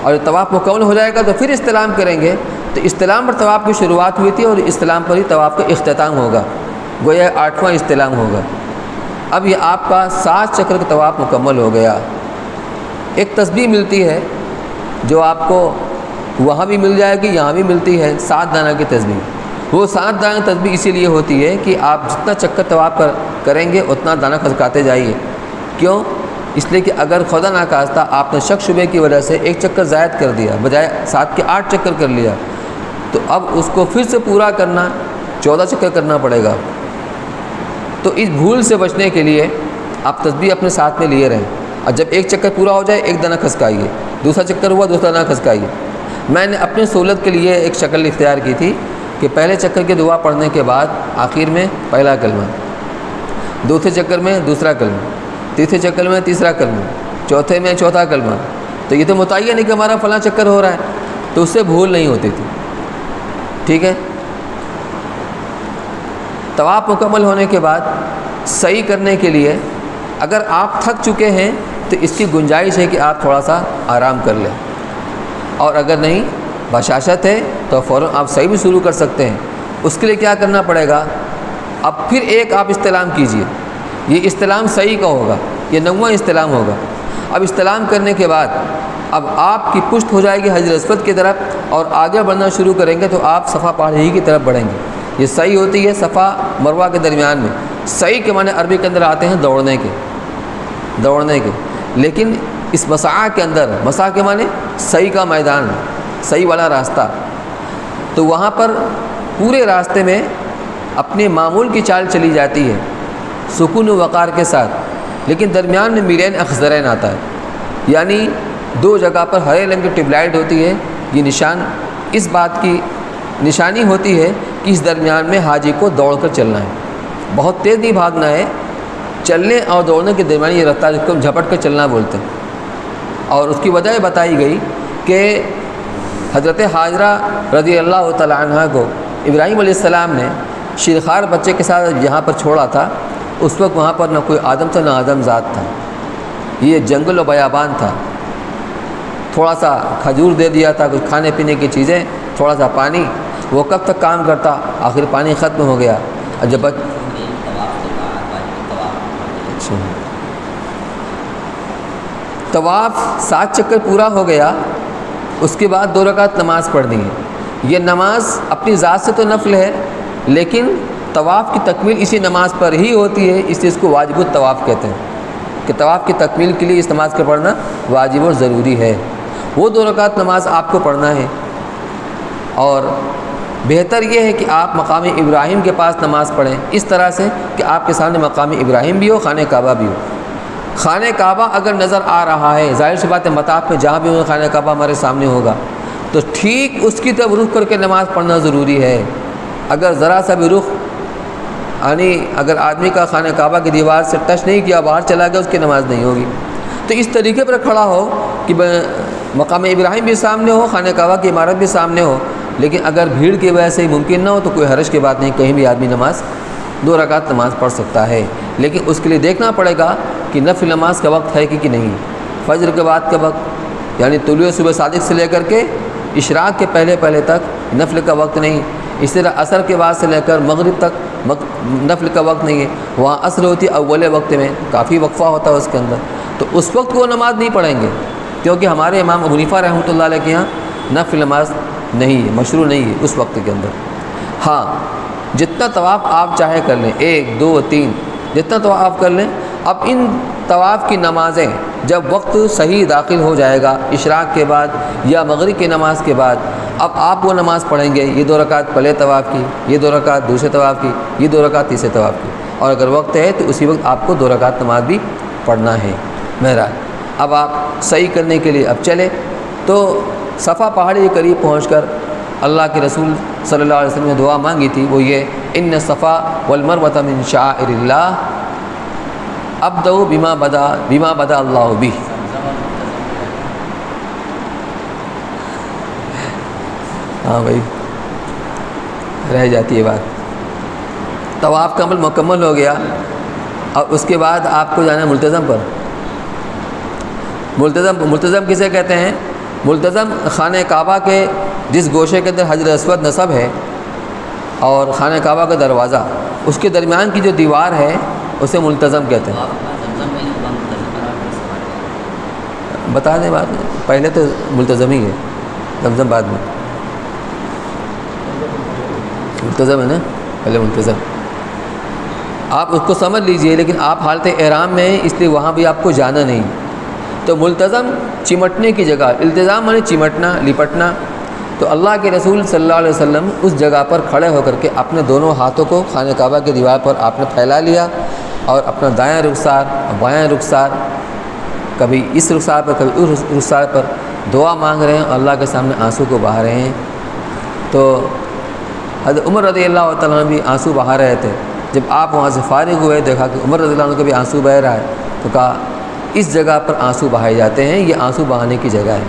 اور جب طواف مکمل ہو جائے گا تو پھر استلام کریں گے، تو استلام پر طواف کی شروعات ہوئی تھی اور استلام پر ہی طواف کا اختتام ہوگا، گویا 8واں استلام ہوگا۔ اب یہ آپ کا 7 چکر کا طواف مکمل ہو گیا۔ ایک تسبیح ملتی ہے جو آپ کو وہاں بھی مل جائے گی، یہاں بھی ملتی ہے، 7 دانہ کی تسبیح۔ وہ 7 دانہ تسبیح اسی لیے ہوتی ہے کہ آپ جتنا چکر طواف کریں گے اتنا دانہ کھسکاتے جائیے۔ کیوں؟ اس لیے کہ اگر خدا نخواستہ آپ نے شک شبے کی وجہ سے ایک چکر زائد کر دیا، بجائے 7 کے 8 چکر کر لیا، تو اب اس کو پھر سے پورا کرنا 14 چکر کرنا پڑے گا۔ تو اس بھول سے بچنے کے لیے آپ تسبیح اپنے ساتھ میں لیے رہیں، اور جب ایک چکر پورا ہو جائے ایک دانہ کھسکائیے، دوسرا چکر ہوا دوسرا دانہ کھسکائیے۔ میں نے اپنی سہولت کے لیے ایک شکل اختیار کی تھی کہ پہلے چکر کی دعا پڑھنے کے بعد آخر میں پہلا کلمہ، دوسرے چکر میں دوسرا کلمہ، تیسرے چکر میں تیسرا کلمہ، چوتھے میں چوتھا کلمہ۔ تو یہ تو متعین ہے کہ ہمارا فلاں چکر ہو رہا ہے، تو اس سے بھول نہیں ہوتی تھی۔ ٹھیک ہے، طواف مکمل ہونے کے بعد صحیح کرنے کے لیے اگر آپ تھک چکے ہیں تو اس کی گنجائش ہے کہ آپ تھوڑا سا آرام کر لیں، اور اگر نہیں بشاشت ہے تو فوراً آپ صحیح بھی شروع کر سکتے ہیں۔ اس کے لیے کیا کرنا پڑے گا، اب پھر ایک آپ استلام کیجئے، یہ استلام صحیح کا ہوگا، یہ 9واں استلام ہوگا۔ اب استلام کرنے کے بعد اب آپ کی پشت ہو جائے گی حجر اسود کی طرف، اور آگے بڑھنا شروع کریں گے تو آپ صفا پہاڑی کی طرف بڑھیں گے۔ یہ صحیح ہوتی ہے صفا مروہ کے درمیان میں۔ صحیح کے معنی عربی کے اندر آتے ہیں دوڑنے کے، لیکن اس مسعی کے اندر، مسعی کے معنی صحیح کا میدان، صحیح والا راستہ، تو وہاں پر پورے راستے میں اپنے معمول کی چال چلی جاتی ہے سکون و وقار کے ساتھ، لیکن درمیان میں میلین اخضرین آتا ہے، یعنی 2 جگہ پر ہرے رنگ کی ٹیوب لائٹ ہوتی ہے۔ یہ نشان اس بات کی نشانی ہوتی ہے کہ اس درمیان میں حاجی کو دوڑ کر چلنا ہے، بہت تیز نہیں بھاگنا ہے، چلنے اور دوڑنے کے درمیان یہ رفتار جس کو ہم جھپٹ کر چلنا بولتے ہیں۔ اور اس کی وجہ بتائی گئی کہ حضرت حاجرہ رضی اللہ تعالیٰ عنہ کو ابراہیم علیہ السلام نے شیرخوار بچے کے ساتھ یہاں پر چھوڑا تھا، اس وقت وہاں پر نہ کوئی آدم تھا نہ آدم ذات تھا، یہ جنگل و بیابان تھا۔ تھوڑا سا کھجور دے دیا تھا، کچھ کھانے پینے کی چیزیں، تھوڑا سا پانی، وہ کب تک کام کرتا، آخر پانی ختم ہو گیا۔ جب طواف 7 چکر پورا ہو گیا، اس کے بعد 2 رکعت نماز پڑھنی ہے۔ یہ نماز اپنی ذات سے تو نفل ہے، لیکن طواف کی تکمیل اسی نماز پر ہی ہوتی ہے، اس لیے اس کو واجب الطواف کہتے ہیں کہ طواف کی تکمیل کے لیے اس نماز کا پڑھنا واجب اور ضروری ہے۔ وہ 2 رکعت نماز آپ کو پڑھنا ہے، اور بہتر یہ ہے کہ آپ مقام ابراہیم کے پاس نماز پڑھیں، اس طرح سے کہ آپ کے سامنے مقام ابراہیم بھی ہو، خانہ کعبہ بھی ہو۔ خانہ کعبہ اگر نظر آ رہا ہے، ظاہر سی بات ہے مطاف میں جہاں بھی ہو خانہ کعبہ ہمارے سامنے ہوگا، تو ٹھیک اس کی طرف رخ کر کے نماز پڑھنا ضروری ہے۔ اگر ذرا سا بھی رخ، یعنی اگر آدمی کا خانہ کعبہ کی دیوار سے ٹچ نہیں کیا، باہر چلا گیا، اس کی نماز نہیں ہوگی۔ تو اس طریقے پر کھڑا ہو کہ مقام ابراہیم بھی سامنے ہو، خانہ کعبہ کی عمارت بھی سامنے ہو، لیکن اگر بھیڑ کی وجہ سے ممکن نہ ہو تو کوئی حرج کی بات نہیں، کہیں بھی آدمی نماز 2 رکعت نماز پڑھ سکتا ہے۔ لیکن اس کے لیے دیکھنا پڑے گا کہ نفل نماز کا وقت ہے کہ نہیں۔ فجر کے بعد کا وقت، یعنی طلوع صبح صادق سے لے کر کے اشراق کے پہلے تک نفل کا وقت نہیں، اس طرح عصر کے بعد سے لے کر مغرب تک نفل کا وقت نہیں ہے۔ وہاں عصر ہوتی ہے اول وقت میں، کافی وقفہ ہوتا ہے اس کے اندر، تو اس وقت وہ نماز نہیں پڑھیں گے، کیونکہ ہمارے امام ابو حنیفہ رحمۃ اللہ علیہ کے یہاں نفل نماز نہیں ہے، مشروع نہیں ہے اس وقت کے اندر۔ ہاں، جتنا طواف آپ چاہے کر لیں، 1 2 3 جتنا طواف کر لیں۔ اب ان طواف کی نمازیں جب وقت صحیح داخل ہو جائے گا، اشراق کے بعد یا مغرب کی نماز کے بعد، اب آپ وہ نماز پڑھیں گے، یہ 2 رکعت پہلے طواف کی، یہ 2 رکعت دوسرے طواف کی، یہ 2 رکعت تیسرے طواف کی، اور اگر وقت ہے تو اسی وقت آپ کو 2 رکعت نماز بھی پڑھنا ہے۔ بہرحال اب آپ صحیح کرنے کے لیے اب چلے تو صفا پہاڑی کے قریب پہنچ کر اللہ کے رسول صلی اللہ علیہ وسلم نے دعا مانگی تھی، وہ یہ، ان الصفا والمروۃ من شعائر اللہ ابدؤ بما بدا اللہ بہ۔ ہاں بھائی، رہ جاتی ہے بات۔ طواف کا عمل مکمل ہو گیا، اور اس کے بعد آپ کو جانا ہے ملتزم پر۔ ملتزم کسے کہتے ہیں؟ ملتزم خانہ کعبہ کے جس گوشے کے اندر حجر اسود نصب ہے اور خانہ کعبہ کا دروازہ، اس کے درمیان کی جو دیوار ہے اسے ملتزم کہتے ہیں۔ بتا دیں بات، پہلے تو ملتزم ہی ہے، زمزم بعد میں، ملتزم ہے نا، پہلے ملتزم۔ آپ اس کو سمجھ لیجئے، لیکن آپ حالت احرام میں ہیں، اس لیے وہاں بھی آپ کو جانا نہیں۔ تو ملتزم چمٹنے کی جگہ، التزام مانے چمٹنا، لپٹنا، تو اللہ کے رسول صلی اللہ علیہ وسلم اس جگہ پر کھڑے ہو کر کے اپنے دونوں ہاتھوں کو خانہ کعبہ کی دیوار پر آپ نے پھیلا لیا اور اپنا دائیں رخسار بائیں رخسار کبھی اس رخسار پر کبھی اس رخسار پر دعا مانگ رہے ہیں اور اللہ کے سامنے آنسو کو بہا رہے ہیں۔ تو حضرت عمر رضی اللہ تعالیٰ عنہ بھی آنسو بہا رہے تھے۔ جب آپ وہاں سے فارغ ہوئے دیکھا کہ عمر رضی اللہ عنہ کا بھی آنسو بہہ رہا ہے تو کہا اس جگہ پر آنسو بہائے جاتے ہیں، یہ آنسو بہانے کی جگہ ہے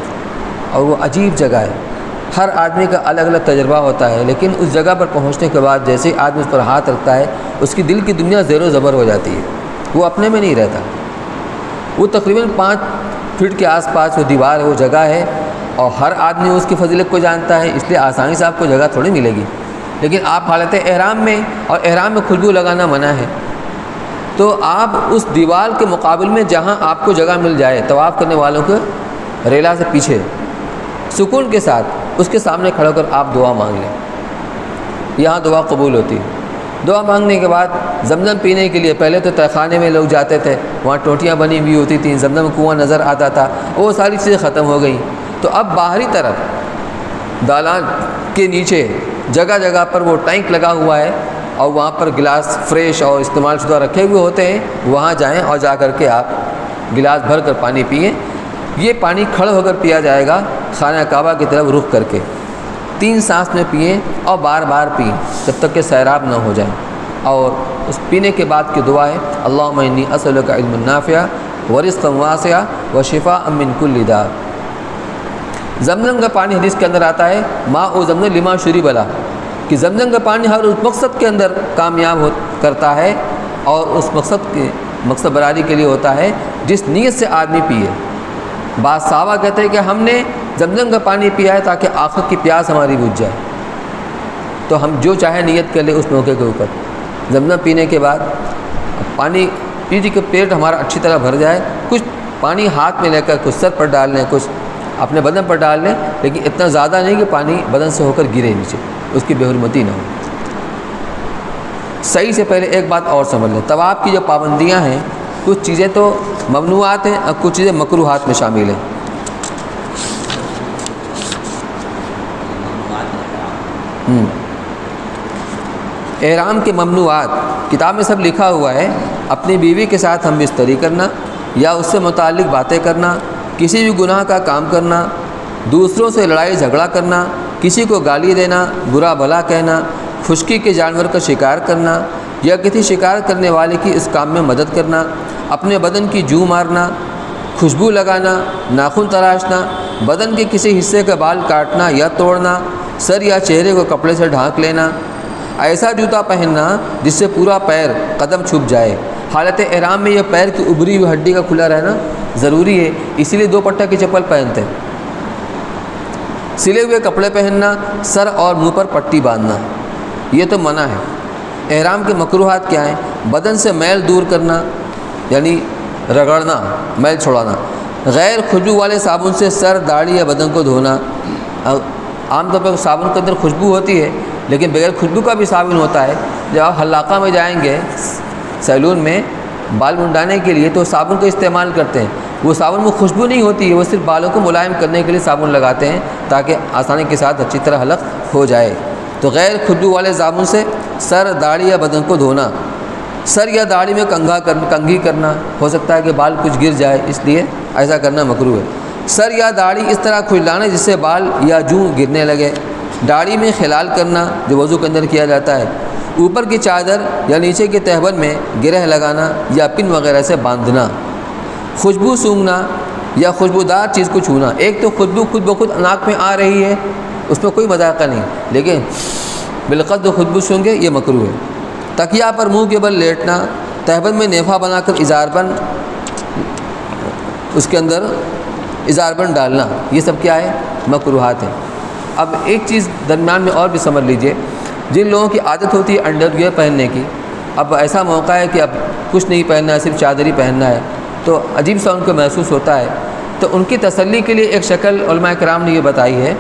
اور وہ عجیب جگہ ہے۔ ہر آدمی کا الگ الگ تجربہ ہوتا ہے، لیکن اس جگہ پر پہنچنے کے بعد جیسے ہی آدمی اس پر ہاتھ رکھتا ہے اس کی دل کی دنیا زیر و زبر ہو جاتی ہے، وہ اپنے میں نہیں رہتا۔ وہ تقریباً 5 فٹ کے آس پاس وہ دیوار ہے، وہ جگہ ہے اور ہر آدمی اس کی فضیلت کو جانتا ہے، اس لیے آسانی سے آپ کو جگہ تھوڑی ملے گی۔ لیکن آپ حالت احرام میں، اور احرام میں خوشبو لگانا منع ہے، تو آپ اس دیوار کے مقابل میں جہاں آپ کو جگہ مل جائے طواف کرنے والوں کے ریلا سے پیچھے سکون کے ساتھ اس کے سامنے کھڑا کر آپ دعا مانگ لیں، یہاں دعا قبول ہوتی ہے۔ دعا مانگنے کے بعد زمزم پینے کے لیے پہلے تو تہہ خانے میں لوگ جاتے تھے، وہاں ٹوٹیاں بنی ہوئی ہوتی تھیں، زمزم کنواں نظر آتا تھا، وہ ساری چیزیں ختم ہو گئیں۔ تو اب باہری طرف دالان کے نیچے جگہ جگہ پر وہ ٹینک لگا ہوا ہے اور وہاں پر گلاس فریش اور استعمال شدہ رکھے ہوئے ہوتے ہیں، وہاں جائیں اور جا کر کے آپ گلاس بھر کر پانی پئیں۔ یہ پانی کھڑے ہو کر پیا جائے گا خانہ کعبہ کی طرف رخ کر کے، 3 سانس میں پئیں اور بار بار پئیں جب تک کہ سیراب نہ ہو جائیں۔ اور اس پینے کے بعد کی دعا ہے اللہم انی اسألک علما نافعا ورزقا واسعا وشفاء من کل داء۔ زمزم کا پانی حدیث کے اندر آتا ہے ماء زمزم لما شرب لہ، کہ زمزم کا پانی ہر اس مقصد کے اندر کامیاب کرتا ہے اور اس مقصد براری کے لیے ہوتا ہے جس نیت سے آدمی پیے۔ بعض صحابہ کہتے ہیں کہ ہم نے زمزم کا پانی پیا ہے تاکہ آخرت کی پیاس ہماری بجھ جائے، تو ہم جو چاہے نیت کر لیں اس موقع کے اوپر۔ زمزم پینے کے بعد پانی پیجی کے پیٹ ہمارا اچھی طرح بھر جائے، کچھ پانی ہاتھ میں لے کر کچھ سر پر ڈال لیں، کچھ اپنے بدن پر ڈال لیں، لیکن اتنا زیادہ نہیں کہ پانی بدن سے ہو کر گرے نیچے، اس کی بے حرمتی نہ ہو۔ صحیح سے پہلے ایک بات اور سمجھ لیں، طواف کی جو پابندیاں ہیں کچھ چیزیں تو ممنوعات ہیں اور کچھ چیزیں مکروہات میں شامل ہیں۔ احرام کے ممنوعات کتاب میں سب لکھا ہوا ہے، اپنی بیوی کے ساتھ ہم بستری کرنا یا اس سے متعلق باتیں کرنا، کسی بھی گناہ کا کام کرنا، دوسروں سے لڑائی جھگڑا کرنا، کسی کو گالی دینا، برا بھلا کہنا، خشکی کے جانور کا شکار کرنا یا کسی شکار کرنے والے کی اس کام میں مدد کرنا، اپنے بدن کی جو مارنا، خوشبو لگانا، ناخن تراشنا، بدن کے کسی حصے کا بال کاٹنا یا توڑنا، سر یا چہرے کو کپڑے سے ڈھانک لینا، ایسا جوتا پہننا جس سے پورا پیر قدم چھپ جائے۔ حالت احرام میں یہ پیر کی ابری ہوئی ہڈی کا کھلا رہنا ضروری ہے، اسی لیے 2 پٹا کی چپل پہنتے ہیں۔ سلے ہوئے کپڑے پہننا، سر اور منہ پر پٹی باندھنا یہ تو منع ہے۔ احرام کے مکروہات کیا ہیں؟ بدن سے میل دور کرنا یعنی رگڑنا، میل چھوڑانا، غیر خوشبو والے صابن سے سر، داڑھی یا بدن کو دھونا۔ عام طور پر صابن کے اندر خوشبو ہوتی ہے لیکن بغیر خوشبو کا بھی صابن ہوتا ہے۔ جب آپ حلاقہ میں جائیں گے سیلون میں بال منڈانے کے لیے تو صابن کا استعمال کرتے ہیں، وہ صابن میں خوشبو نہیں ہوتی ہے، وہ صرف بالوں کو ملائم کرنے کے لیے صابن لگاتے ہیں تاکہ آسانی کے ساتھ اچھی طرح حلق ہو جائے۔ تو غیر خوشبو والے صابن سے سر، داڑھی یا بدن کو دھونا۔ سر یا داڑھی میں کنگھی کرنا، ہو سکتا ہے کہ بال کچھ گر جائے اس لیے ایسا کرنا مکروہ ہے۔ سر یا داڑھی اس طرح کھجلانا جس سے بال یا جوں گرنے لگے۔ داڑھی میں خلال کرنا جو وضو کے اندر کیا جاتا ہے۔ اوپر کی چادر یا نیچے کے تہبند میں گرہ لگانا یا پن وغیرہ سے باندھنا۔ خوشبو سونگھنا یا خوشبودار چیز کو چھونا۔ ایک تو خوشبو خود بخود ناک میں آ رہی ہے، اس میں کوئی مذاقہ نہیں، لیکن بالقصد خوشبو سونگھے یہ مکروہ ہے۔ تکیہ پر منہ کے بل لیٹنا، تہبند میں نیفا بنا کر اظہار بند اس کے اندر اظہار بند ڈالنا، یہ سب کیا ہے؟ مکروہات ہیں۔ اب ایک چیز درمیان میں اور بھی سمجھ لیجئے، جن لوگوں کی عادت ہوتی ہے انڈر ویئر پہننے کی، اب ایسا موقع ہے کہ اب کچھ نہیں پہننا ہے، صرف چادر ہی پہننا ہے، تو عجیب سا ان کو محسوس ہوتا ہے، تو ان کی تسلی کے لیے ایک شکل علماء کرام نے یہ بتائی ہے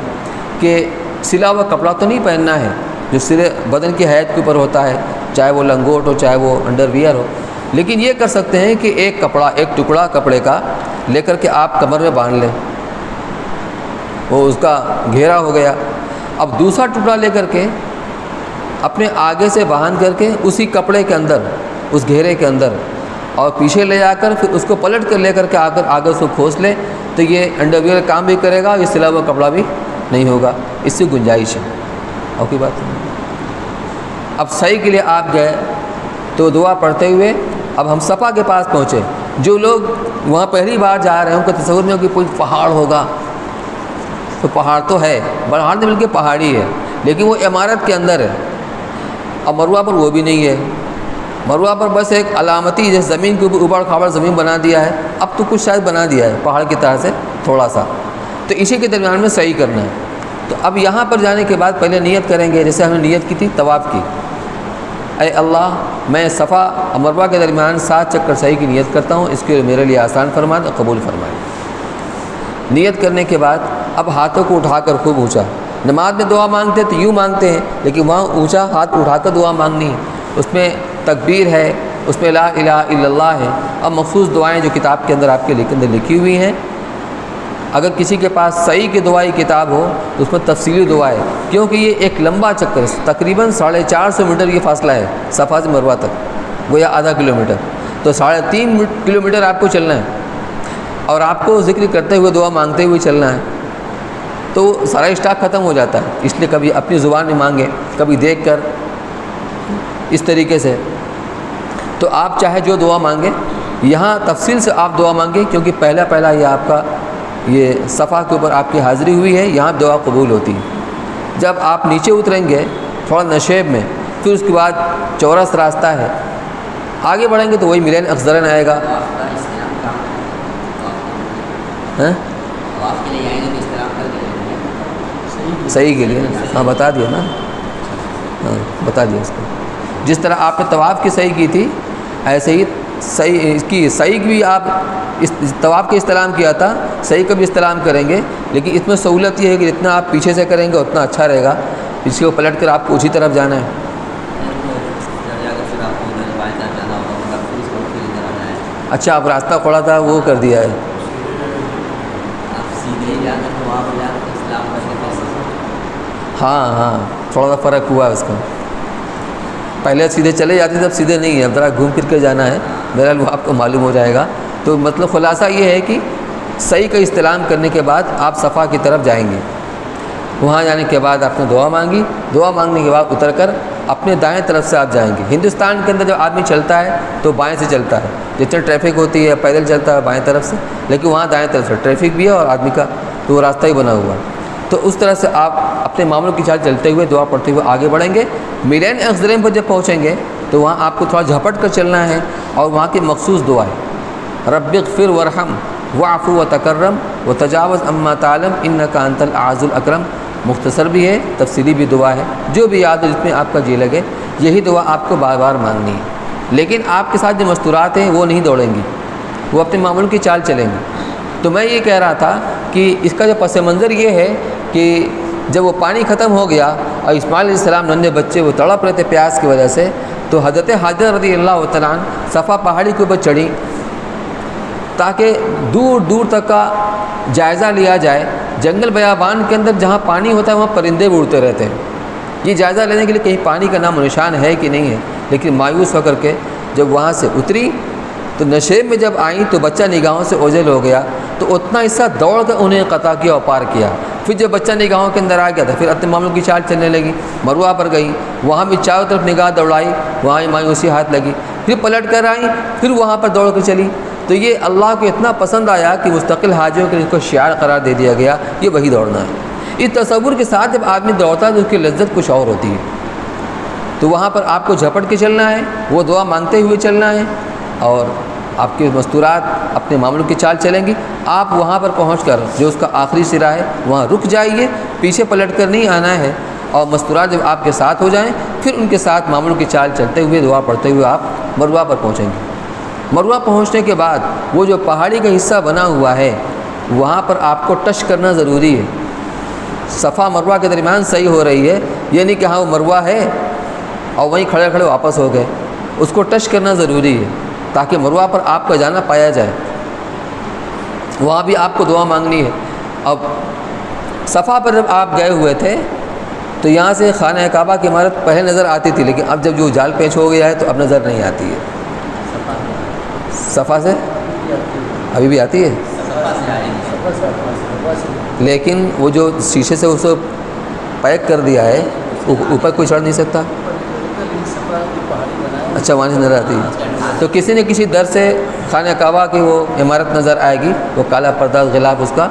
کہ سلا ہوا کپڑا تو نہیں پہننا ہے جو سرے بدن کی حیت کے اوپر ہوتا ہے، چاہے وہ لنگوٹ ہو چاہے وہ انڈر ویئر ہو، لیکن یہ کر سکتے ہیں کہ ایک ٹکڑا کپڑے کا لے کر کے آپ کمر میں باندھ لیں، وہ اس کا گھیرا ہو گیا، اب دوسرا ٹکڑا لے کر کے اپنے آگے سے باندھ کر کے اسی کپڑے کے اندر، اس گھیرے کے اندر، اور پیچھے لے جا کر پھر اس کو پلٹ کر لے کر کے آگے اس کو کھوس لے، تو یہ انڈر ویئر کام بھی کرے گا، اس سے علاوہ کپڑا بھی نہیں ہوگا، اس سے گنجائش ہے۔ اور کوئی بات نہیں۔ اب صحیح کے لیے آپ گئے تو دعا پڑھتے ہوئے اب ہم صفا کے پاس پہنچے۔ جو لوگ وہاں پہلی بار جا رہے ہیں ان کو تصور میں ہو کہ کوئی پہاڑ ہوگا، تو پہاڑ تو ہے، پہاڑ نہیں بلکہ پہاڑی ہے، لیکن وہ عمارت کے اندر ہے۔ اب مروہ پر وہ بھی نہیں ہے، مروہ پر بس ایک علامتی جیسے زمین کے اوپر ابڑ کھاڑ زمین بنا دیا ہے، اب تو کچھ شاید بنا دیا ہے پہاڑ کی طرح سے تھوڑا سا، تو اسی کے درمیان میں صحیح کرنا ہے۔ تو اب یہاں پر جانے کے بعد پہلے نیت کریں گے، جیسے ہم نے نیت کی تھی طواف کی، اے اللہ میں صفا اور مروہ کے درمیان 7 چکر صحیح کی نیت کرتا ہوں، اس کے لیے میرے لیے آسان فرمائے اور قبول فرمائے۔ نیت کرنے کے بعد اب ہاتھوں کو اٹھا کر خوب اونچا، نماز میں دعا مانگتے تو یوں مانگتے ہیں، لیکن وہاں اونچا ہاتھ اٹھا کر دعا مانگنی ہے، اس میں تکبیر ہے، اس میں لا الہ الا اللہ ہے، اور مخصوص دعائیں جو کتاب کے اندر آپ کے اندر لکھی ہوئی ہیں۔ اگر کسی کے پاس صحیح کی دعائی کتاب ہو تو اس میں تفصیلی دعا ہے، کیونکہ یہ ایک لمبا چکر ہے، تقریباً 450 میٹر یہ فاصلہ ہے صفا سے مروہ تک، گویا آدھا کلومیٹر، تو 3.5 کلومیٹر آپ کو چلنا ہے، اور آپ کو ذکر کرتے ہوئے دعا مانگتے ہوئے چلنا ہے، تو سارا اسٹاک ختم ہو جاتا ہے، اس لیے کبھی اپنی زبان میں مانگیں، کبھی دیکھ کر، اس طریقے سے۔ تو آپ چاہے جو دعا مانگیں، یہاں تفصیل سے آپ دعا مانگیں، کیونکہ پہلا یہ آپ کا یہ صفا کے اوپر آپ کی حاضری ہوئی ہے، یہاں دعا قبول ہوتی ہے۔ جب آپ نیچے اتریں گے تھوڑا نشیب میں، پھر اس کے بعد چورس راستہ ہے، آگے بڑھیں گے تو وہی ملین اخضرن آئے گا۔ صحیح کے لیے ہاں بتا دیا نا، ہاں بتا دیا اس کو، جس طرح آپ نے طواف کی صحیح کی تھی ایسے ہی صحیح بھی آپ اس طواف کے استلام کیا تھا، صحیح کا بھی استلام کریں گے، لیکن اس میں سہولت یہ ہے کہ جتنا آپ پیچھے سے کریں گے اتنا اچھا رہے گا، اس کو پلٹ کر آپ کو اسی طرف جانا ہے۔ اچھا آپ راستہ کھوڑا تھا وہ کر دیا ہے، ہاں تھوڑا سا فرق ہوا ہے اس کا، پہلے سیدھے چلے جاتے تھے، اب سیدھے نہیں ہے، اب ذرا گھوم پھر کے جانا ہے، بہرحال وہ آپ کو معلوم ہو جائے گا۔ تو مطلب خلاصہ یہ ہے کہ صحیح کا استلام کرنے کے بعد آپ صفا کی طرف جائیں گے، وہاں جانے کے بعد آپ نے دعا مانگی، دعا مانگنے کے بعد اتر کر اپنے دائیں طرف سے آپ جائیں گے۔ ہندوستان کے اندر جب آدمی چلتا ہے تو بائیں سے چلتا ہے، جتنے ٹریفک ہوتی ہے پیدل چلتا ہے بائیں طرف سے، لیکن وہاں دائیں طرف سے ٹریفک بھی ہے اور آدمی کا تو وہ راستہ ہی بنا ہوا ہے، تو اس طرح سے آپ اپنے معاملوں کی چال چلتے ہوئے دعا پڑھتے ہوئے آگے بڑھیں گے۔ ملین اخضرین پر جب پہنچیں گے تو وہاں آپ کو تھوڑا جھپٹ کر چلنا ہے، اور وہاں کی مخصوص دعا ہے رب اغفر وارحم واعف وتکرم وتجاوز عما تعلم انک انت الاعز الاکرم، مختصر بھی ہے تفصیلی بھی دعا ہے، جو بھی یاد ہو جس میں آپ کا جی لگے یہی دعا آپ کو بار بار مانگنی ہے، لیکن آپ کے ساتھ جو مستورات ہیں وہ نہیں دوڑیں گی، وہ اپنے معاملوں کی چال چلیں گے۔ تو میں یہ کہہ رہا تھا کہ اس کا جو پس منظر یہ ہے کہ جب وہ پانی ختم ہو گیا اور اسماعیل علیہ السلام ننھے بچے وہ تڑپ رہے تھے پیاس کی وجہ سے، تو حضرت حاجرہ رضی اللہ تعالیٰ عنہ صفا پہاڑی کے اوپر چڑھی تاکہ دور دور تک کا جائزہ لیا جائے۔ جنگل بیابان کے اندر جہاں پانی ہوتا ہے وہاں پرندے بھی اڑتے رہتے ہیں، یہ جائزہ لینے کے لیے کہیں پانی کا نام و نشان ہے کہ نہیں ہے، لیکن مایوس ہو کر کے جب وہاں سے اتری تو نشیب میں جب آئیں تو بچہ نگاہوں سے اوجھل ہو گیا، تو اتنا حصہ دوڑ کر انہیں قطع کیا اور پار کیا۔ پھر جب بچہ نگاہوں کے اندر آ گیا تو پھر اپنے معاملوں کی چال چلنے لگی، مروہ پر گئی، وہاں بھی چاروں طرف نگاہ دوڑائی، وہاں ہی مایوسی ہاتھ لگی، پھر پلٹ کر آئیں، پھر وہاں پر دوڑ کر چلی۔ تو یہ اللہ کو اتنا پسند آیا کہ مستقل حاجیوں کے لیے اس کو شعار قرار دے دیا گیا، یہ وہی دوڑنا ہے۔ اس تصور کے ساتھ جب آدمی دوڑتا ہے تو اس کی لذت کچھ اور ہوتی ہے۔ تو وہاں پر آپ کو جھپٹ کے چلنا ہے، وہ دعا مانگتے ہوئے چلنا ہے، اور آپ کے مستورات اپنے معاملوں کی چال چلیں گی۔ آپ وہاں پر پہنچ کر جو اس کا آخری سرا ہے وہاں رک جائیے، پیچھے پلٹ کر نہیں آنا ہے، اور مستورات جب آپ کے ساتھ ہو جائیں پھر ان کے ساتھ معاملوں کی چال چلتے ہوئے دعا پڑھتے ہوئے آپ مروہ پر پہنچیں گے۔ مروہ پہنچنے کے بعد وہ جو پہاڑی کا حصہ بنا ہوا ہے وہاں پر آپ کو ٹچ کرنا ضروری ہے۔ صفا مروہ کے درمیان صحیح ہو رہی ہے، یہ نہیں کہ ہاں وہ مروہ ہے اور وہیں کھڑے کھڑے واپس ہو گئے، اس کو ٹچ کرنا ضروری ہے تاکہ مروہ پر آپ کا جانا پایا جائے، وہاں بھی آپ کو دعا مانگنی ہے۔ اب صفا پر جب آپ گئے ہوئے تھے تو یہاں سے خانہ کعبہ کی عمارت پہلے نظر آتی تھی، لیکن اب جب جو جال پیچ ہو گیا ہے تو اب نظر نہیں آتی ہے۔ صفا سے ابھی بھی آتی ہے، لیکن وہ جو شیشے سے اس کو پیک کر دیا ہے اوپر کوئی چڑھ نہیں سکتا۔ اچھا، وہاں سے نظر آتی ہے۔ تو کسی نہ کسی در سے خانہ کعبہ کی وہ عمارت نظر آئے گی، وہ کالا پردہ غلاف اس کا،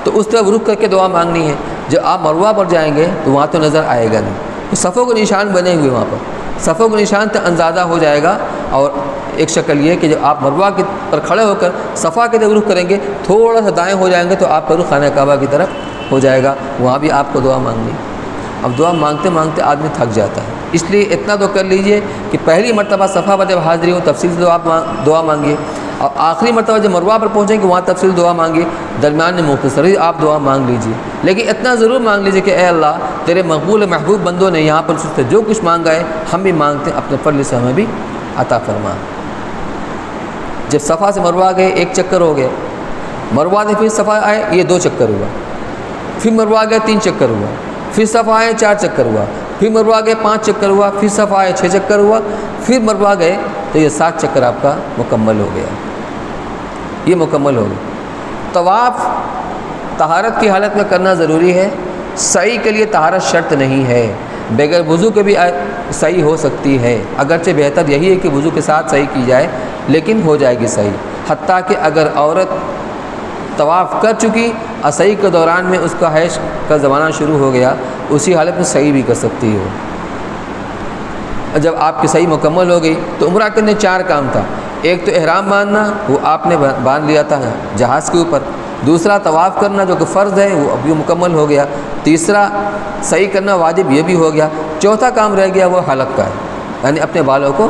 تو اس طرف رخ کر کے دعا مانگنی ہے۔ جب آپ مروہ پر جائیں گے تو وہاں تو نظر آئے گا نہیں، تو صفوں کے نشان بنے ہوئے وہاں پر، صفوں کے نشان سے اندازہ ہو جائے گا۔ اور ایک شکل یہ کہ جب آپ مروہ کے پر کھڑے ہو کر صفا کی طرف رخ کریں گے، تھوڑا سا دائیں ہو جائیں گے تو آپ کا رخ خانہ کعبہ کی طرف ہو جائے گا، وہاں بھی آپ کو دعا مانگنی۔ اب دعا مانگتے مانگتے آدمی تھک جاتا ہے، اس لیے اتنا تو کر لیجئے کہ پہلی مرتبہ صفا پر جب حاضری ہو تفصیل سے دعا مانگیے، اور آخری مرتبہ جب مروہ پر پہنچیں کہ وہاں تفصیل دعا مانگیے، درمیان میں مختصری آپ دعا مانگ لیجیے، لیکن اتنا ضرور مانگ لیجیے کہ اے اللہ تیرے مقبول محبوب بندوں نے یہاں پر سے جو کچھ مانگا ہے ہم بھی مانگتے ہیں، اپنے فضل سے ہمیں بھی عطا فرما۔ جب صفا سے مروہ گئے ایک چکر ہو گیا، مروہ سے پھر صفا آئے یہ 2 چکر ہوا، پھر مروہ گئے 3 چکر ہوا، پھر صفا آئے 4 چکر ہوا، پھر مروہ گئے 5 چکر ہوا، پھر صفا آئے 6 چکر ہوا، پھر مروہ گئے تو یہ 7 چکر آپ کا مکمل ہو گیا، یہ مکمل ہو گیا۔ طواف طہارت کی حالت میں کرنا ضروری ہے، سعی کے لیے طہارت شرط نہیں ہے، بغیر وضو کے بھی صحیح ہو سکتی ہے، اگرچہ بہتر یہی ہے کہ وضو کے ساتھ صحیح کی جائے، لیکن ہو جائے گی صحیح۔ حتیٰ کہ اگر عورت طواف کر چکی اور صحیح کے دوران میں اس کا حیض کا زمانہ شروع ہو گیا، اسی حالت میں صحیح بھی کر سکتی ہو۔ جب آپ کی صحیح مکمل ہو گئی تو عمرہ کرنے 4 کام تھا، ایک تو احرام باندھنا، وہ آپ نے باندھ لیا تھا جہاز کے اوپر، دوسرا طواف کرنا جو کہ فرض ہے وہ ابھی مکمل ہو گیا، تیسرا صحیح کرنا واجب یہ بھی ہو گیا، چوتھا کام رہ گیا وہ حلق کا ہے، یعنی اپنے بالوں کو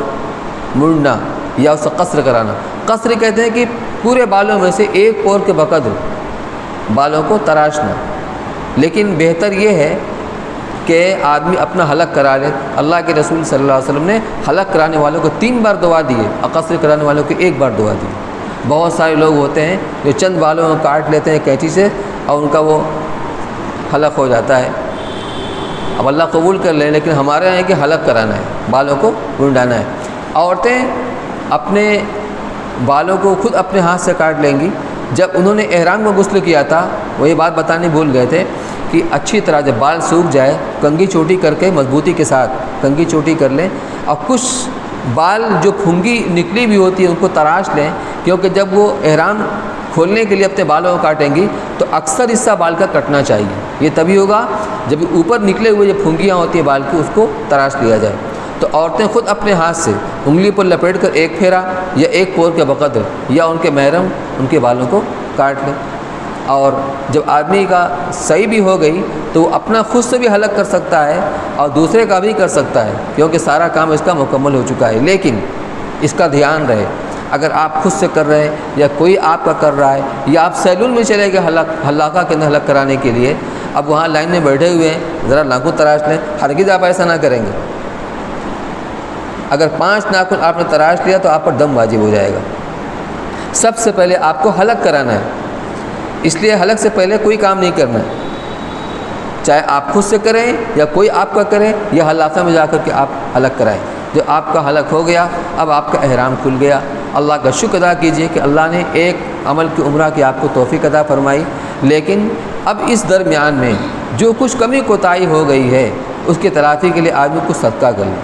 مڑنا یا اسے قصر کرانا۔ قصر کہتے ہیں کہ پورے بالوں میں سے ایک پور کے بقدر بالوں کو تراشنا، لیکن بہتر یہ ہے کہ آدمی اپنا حلق کرا لے۔ اللہ کے رسول صلی اللہ علیہ وسلم نے حلق کرانے والوں کو 3 بار دعا دیے اور قصر کرانے والوں کو 1 بار دعا دی۔ بہت سارے لوگ ہوتے ہیں جو چند بالوں کو کاٹ لیتے ہیں کینچی سے اور ان کا وہ حلق ہو جاتا ہے، اب اللہ قبول کر لیں، لیکن ہمارے یہاں ہے کہ حلق کرانا ہے، بالوں کو منڈانا ہے۔ عورتیں اپنے بالوں کو خود اپنے ہاتھ سے کاٹ لیں گی۔ جب انہوں نے احرام کو غسل کیا تھا وہ یہ بات بتانے بھول گئے تھے کہ اچھی طرح جب بال سوکھ جائے کنگھی چوٹی کر کے مضبوطی کے ساتھ کنگھی چوٹی کر لیں، اور کچھ بال جو پھنگی نکلی بھی ہوتی ہے ان کو تراش لیں، کیونکہ جب وہ احرام کھولنے کے لیے اپنے بالوں کو کاٹیں گی تو اکثر حصہ بال کا کٹنا چاہیے، یہ تبھی ہوگا جب اوپر نکلے ہوئے جو پھنگیاں ہوتی ہیں بال کی اس کو تراش لیا جائے۔ تو عورتیں خود اپنے ہاتھ سے انگلی پر لپیٹ کر 1 پھیرا یا 1 پور کے بقدر یا ان کے محرم ان کے بالوں کو کاٹ لیں، اور جب آدمی کا صحیح بھی ہو گئی تو وہ اپنا خود سے بھی حلق کر سکتا ہے اور دوسرے کا بھی کر سکتا ہے، کیونکہ سارا کام اس کا مکمل ہو چکا ہے۔ لیکن اس کا دھیان رہے، اگر آپ خود سے کر رہے ہیں یا کوئی آپ کا کر رہا ہے یا آپ سیلون میں چلے گئے حلاقہ کے اندر حلق کرانے کے لیے، اب وہاں لائن میں بیٹھے ہوئے ہیں، ذرا ناخن تراش لیں، ہرگز آپ ایسا نہ کریں گے۔ اگر 5 ناخن آپ نے تراش لیا تو آپ پر دم واجب ہو جائے گا۔ سب سے پہلے آپ کو حلق کرانا ہے، اس لیے حلق سے پہلے کوئی کام نہیں کرنا ہے، چاہے آپ خود سے کریں یا کوئی آپ کا کرے یا حلاقہ میں جا کر کے آپ حلق کرائیں۔ جو آپ کا حلق ہو گیا اب آپ کا احرام کھل گیا۔ اللہ کا شکر ادا کیجئے کہ اللہ نے ایک عمل کی عمرہ کی آپ کو توفیق عطا فرمائی، لیکن اب اس درمیان میں جو کچھ کمی کوتاہی ہو گئی ہے اس کی تلافی کے لیے آدمی کو صدقہ کر لے،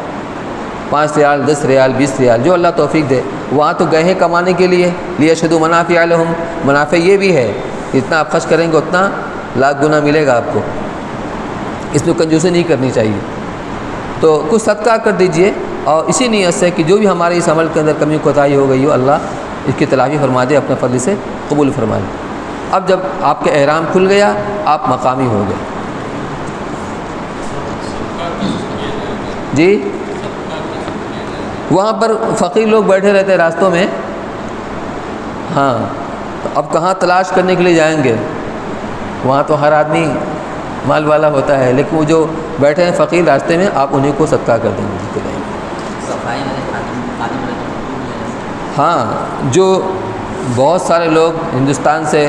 5 ریال 10 ریال 20 ریال جو اللہ توفیق دے۔ وہاں تو گئے ہیں کمانے کے لیے، لیشہدوا منافع لہم، منافع یہ بھی ہے جتنا آپ خرچ کریں گے اتنا لاکھ گنا ملے گا آپ کو، اس میں کنجوسی نہیں کرنی چاہیے۔ تو کچھ صدقہ کر دیجئے اور اسی نیت سے کہ جو بھی ہمارے اس عمل کے اندر کمی کوتاہی ہو گئی ہو اللہ اس کی تلافی فرما دے، اپنے فضل سے قبول فرما لے۔ اب جب آپ کے احرام کھل گیا آپ مقامی ہو گئے، جی وہاں پر فقیر لوگ بیٹھے رہتے ہیں راستوں میں، ہاں تو اب کہاں تلاش کرنے کے لیے جائیں گے؟ وہاں تو ہر آدمی مال والا ہوتا ہے، لیکن وہ جو بیٹھے ہیں فقیر راستے میں آپ انہیں کو صدقہ کر دیں گے۔ ہاں جو بہت سارے لوگ ہندوستان سے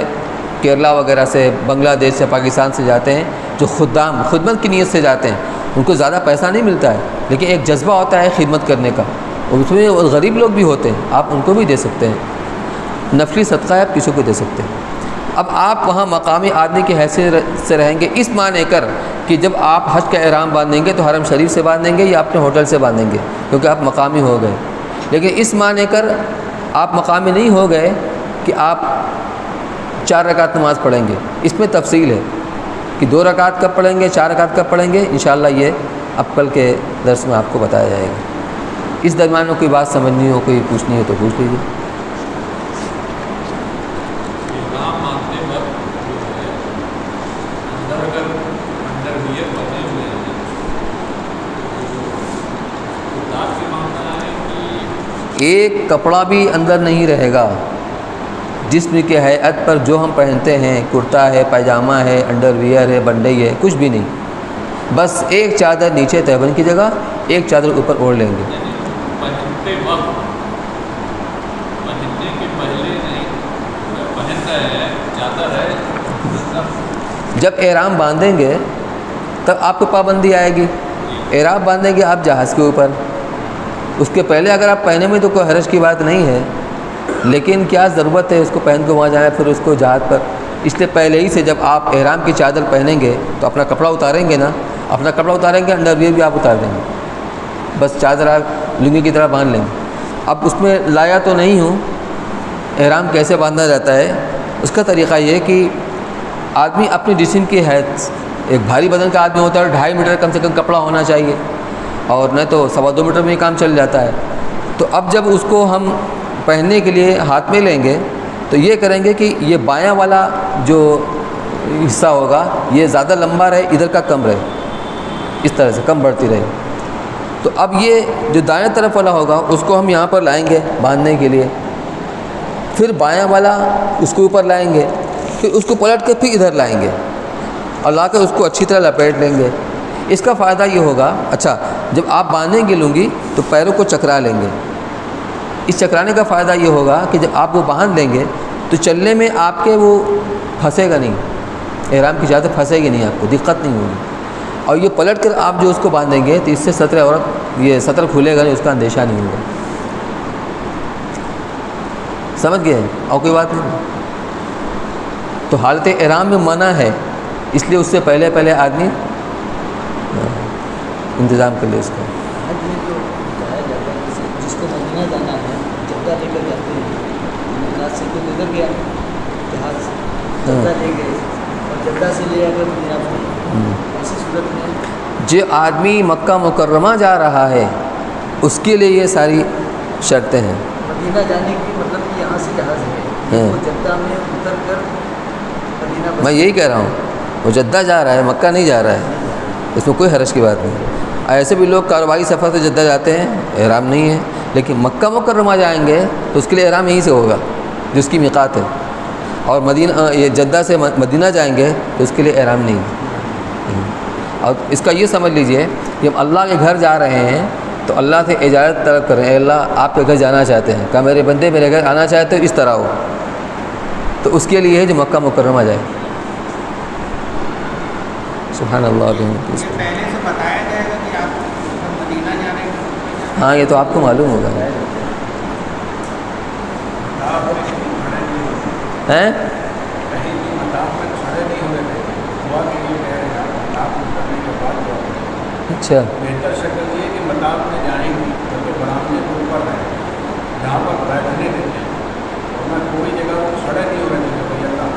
کیرلا وغیرہ سے، بنگلہ دیش سے، پاکستان سے جاتے ہیں، جو خدام خدمت کی نیت سے جاتے ہیں، ان کو زیادہ پیسہ نہیں ملتا ہے، لیکن ایک جذبہ ہوتا ہے خدمت کرنے کا، اس میں غریب لوگ بھی ہوتے ہیں، آپ ان کو بھی دے سکتے ہیں، نفلی صدقہ ہے، آپ کسی کو دے سکتے ہیں۔ اب آپ وہاں مقامی آدمی کی حیثیت سے رہیں گے، اس معنی کر کہ جب آپ حج کا احرام باندھیں گے تو حرم شریف سے باندھیں گے یا اپنے ہوٹل سے باندھیں گے، کیونکہ آپ مقامی ہو گئے، لیکن اس معنی کر آپ مقامی نہیں ہو گئے کہ آپ 4 رکعت نماز پڑھیں گے۔ اس میں تفصیل ہے کہ 2 رکعت کب پڑھیں گے، 4 رکعت کب پڑھیں گے، انشاءاللہ یہ اب کل کے درس میں آپ کو بتایا جائے گا۔ اس درمیان میں کوئی بات سمجھنی ہو، کوئی پوچھنی ہو تو پوچھ لیجیے۔ ایک کپڑا بھی اندر نہیں رہے گا، جسم کی ہیئت پر جو ہم پہنتے ہیں، کرتا ہے، پائجامہ ہے، انڈر ویئر ہے، بنڈئی ہے، کچھ بھی نہیں، بس ایک چادر نیچے تہبند کی جگہ، ایک چادر اوپر اوڑھ لیں گے۔ پہنتے وقت، پہننے کے پہلے نہیں، پہنتا ہے چادر ہے، جب احرام باندھیں گے تب آپ کو پابندی آئے گی۔ احرام باندھیں گے آپ جہاز کے اوپر، اس کے پہلے اگر آپ پہنے میں تو کوئی حرج کی بات نہیں ہے، لیکن کیا ضرورت ہے اس کو پہن کے وہاں جائیں پھر اس کو جہاز پر، اس لیے پہلے ہی سے جب آپ احرام کی چادر پہنیں گے تو اپنا کپڑا اتاریں گے نا، اپنا کپڑا اتاریں گے، انڈر ویئر بھی آپ اتار دیں گے، بس چادر آپ لنگی کی طرح باندھ لیں گے۔ اب اس میں لایا تو نہیں ہوں احرام کیسے باندھا جاتا ہے، اس کا طریقہ یہ کہ آدمی اپنی جسم کی حیث، ایک بھاری بدن کا آدمی ہوتا ہے، 2.5 میٹر کم سے کم کپڑا ہونا چاہیے، اور نہیں تو 2.25 میٹر میں ہی کام چل جاتا ہے۔ تو اب جب اس کو ہم پہننے کے لیے ہاتھ میں لیں گے تو یہ کریں گے کہ یہ بایاں والا جو حصہ ہوگا یہ زیادہ لمبا رہے، ادھر کا کم رہے، اس طرح سے کم بڑھتی رہے۔ تو اب یہ جو دائیں طرف والا ہوگا اس کو ہم یہاں پر لائیں گے باندھنے کے لیے، پھر بایاں والا اس کو اوپر لائیں گے، پھر اس کو پلٹ کے پھر ادھر لائیں گے اور لا کے اس کو اچھی طرح لپیٹ لیں گے۔ اس کا فائدہ یہ ہوگا، اچھا جب آپ باندھیں گے لنگی تو پیروں کو چکرا لیں گے، اس چکرانے کا فائدہ یہ ہوگا کہ جب آپ وہ باندھ لیں گے تو چلنے میں آپ کے وہ پھنسے گا نہیں، احرام کی چادر پھنسے گی نہیں، آپ کو دقت نہیں ہوگی، اور یہ پلٹ کر آپ جو اس کو باندھیں گے تو اس سے سطر عورت یہ سطر کھلے گا نہیں، اس کا اندیشہ نہیں ہوگا۔ سمجھ گئے؟ اور کوئی بات نہیں؟ تو حالت احرام میں منع ہے، اس لیے اس سے پہلے پہلے آدمی انتظام کر لے اس کا۔ حج میں جو جایا جاتا ہے، جس کو مدینہ جانا ہے، جدہ لے کر جاتے ہیں، مکات سے تو گزر گیا جہاز، جدہ لے گئے اور جدہ سے لے اگر مدینہ پہنچے، ایسی صورت میں جو آدمی مکہ مکرمہ جا رہا ہے اس کے لیے یہ ساری شرطیں ہیں۔ مدینہ جانے کی مطلب کہ یہاں سے جہاز ہے، وہ جدہ میں اتر کر مدینہ، میں یہی کہہ رہا ہوں، وہ جدہ جا رہا ہے، مکہ نہیں جا رہا ہے، اس میں کوئی حرج کی بات نہیں۔ ایسے بھی لوگ کاروباری سفر سے جدہ جاتے ہیں، احرام نہیں ہے، لیکن مکہ مکرمہ جائیں گے تو اس کے لیے احرام یہیں سے ہوگا جو اس کی میقات ہے، اور مدینہ یہ جدہ سے مدینہ جائیں گے تو اس کے لیے احرام نہیں ہے۔ اور اس کا یہ سمجھ لیجئے کہ ہم اللہ کے گھر جا رہے ہیں تو اللہ سے اجازت طلب کریں، اے اللہ آپ کے گھر جانا چاہتے ہیں، کہ میرے بندے میرے گھر آنا چاہتے ہو اس طرح ہو، تو اس کے لیے ہے جو مکہ مکرمہ جائے۔ سبحان اللہ علیہ وسلم۔ پہلے سے بتایا جائے گا کہ آپ مدینہ جانے کا، ہاں یہ تو آپ کو معلوم ہوگا، ہیں؟ کہیں بھی مطاف میں کھڑے نہیں ہوئے تھے، دعا کے لیے کہہ رہے ہیں مطاف میں کرنے کے بعد دعا کریں۔ اچھا، بہتر شکل یہ کہ مطاف میں جائیں گے تو برامدے کے اوپر رہیں، جہاں پر بیٹھنے دیتے ہیں، اور میں کوئی جگہ وہ کھڑے نہیں ہوئے تھے کہ بھائی اللہ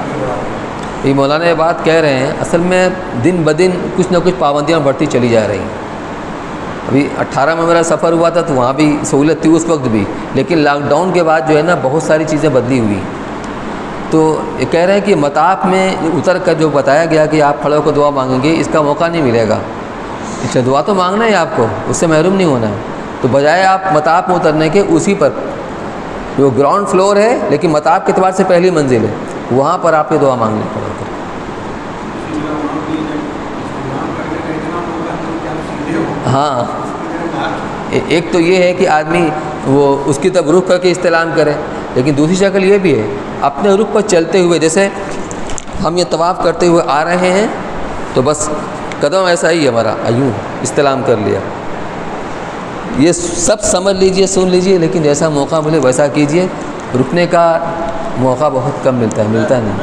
آگے بڑھا دیں۔ یہ مولانا یہ بات کہہ رہے ہیں، اصل میں دن بدن کچھ نہ کچھ پابندیاں بڑھتی چلی جا رہی ہیں۔ ابھی 18 میں میرا سفر ہوا تھا تو وہاں بھی سہولت تھی اس وقت بھی، لیکن لاک ڈاؤن کے بعد جو ہے نا بہت ساری چیزیں بدلی ہوئی، تو یہ کہہ رہے ہیں کہ مطاف میں اتر کر جو بتایا گیا کہ آپ کھڑے ہو کر دعا مانگیں گے، اس کا موقع نہیں ملے گا۔ اچھا دعا تو مانگنا ہے آپ کو، اس سے محروم نہیں ہونا ہے، تو بجائے آپ مطاف میں اترنے کے اسی پر جو گراؤنڈ فلور ہے لیکن مطاف کے اعتبار سے پہلی منزل ہے، وہاں پر آپ کی دعا مانگنی پڑے گی۔ ہاں ایک تو یہ ہے کہ آدمی وہ اس کی طرف رخ کر کے استلام کرے، لیکن دوسری شکل یہ بھی ہے اپنے رخ پر چلتے ہوئے، جیسے ہم یہ طواف کرتے ہوئے آ رہے ہیں تو بس قدم ایسا ہی ہمارا ایوں استلام کر لیا. یہ سب سمجھ لیجئے، سن لیجئے، لیکن جیسا موقع ملے ویسا کیجئے. رکنے کا موقع بہت کم ملتا ہے نہیں.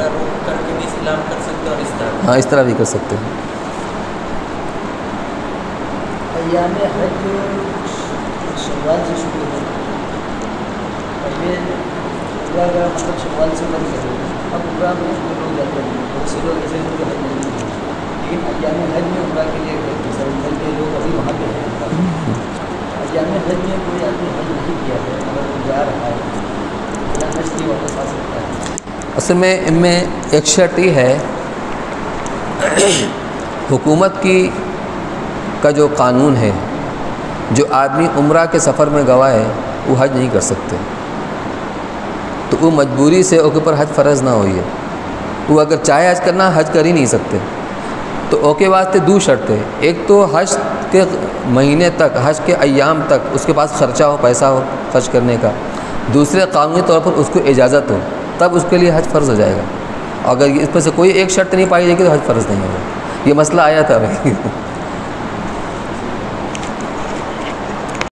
کر کے بھی اسلام کر سکتے اور اس طرح ہاں اس طرح بھی کر سکتے ہیں. ایام حج شوال سے شروع ہے، پہلے پورا کا مطلب شوال سے بند کرتے ہیں. اب پورا میں لوگ جاتے ہیں، بہت سے لوگ ایسے ہیں جو حج نہیں ہیں، لیکن ایام حج میں عمرہ کے لیے حج کے لوگ ابھی وہاں پہ ہیں. ایام حج میں کوئی آدمی حج نہیں کیا ہے، اگر وہ جا رہا ہے یا حج کی واپس آ سکتا ہے. اصل میں ان میں ایک شرط یہ ہے، حکومت کی کا جو قانون ہے، جو آدمی عمرہ کے سفر میں گواہ ہے وہ حج نہیں کر سکتے. تو وہ مجبوری سے اوکے پر حج فرض نہ ہوئی ہے. وہ اگر چاہے حج کرنا حج کر ہی نہیں سکتے. تو اوکے واسطے دو شرطیں، ایک تو حج کے مہینے تک، حج کے ایام تک اس کے پاس خرچہ ہو، پیسہ ہو خرچ کرنے کا. دوسرے قانونی طور پر اس کو اجازت ہو، تب اس کے لیے حج فرض ہو جائے گا. اگر اس میں سے کوئی ایک شرط نہیں پائی جائے گی تو حج فرض نہیں ہوگا. یہ مسئلہ آیا تھا بھائی.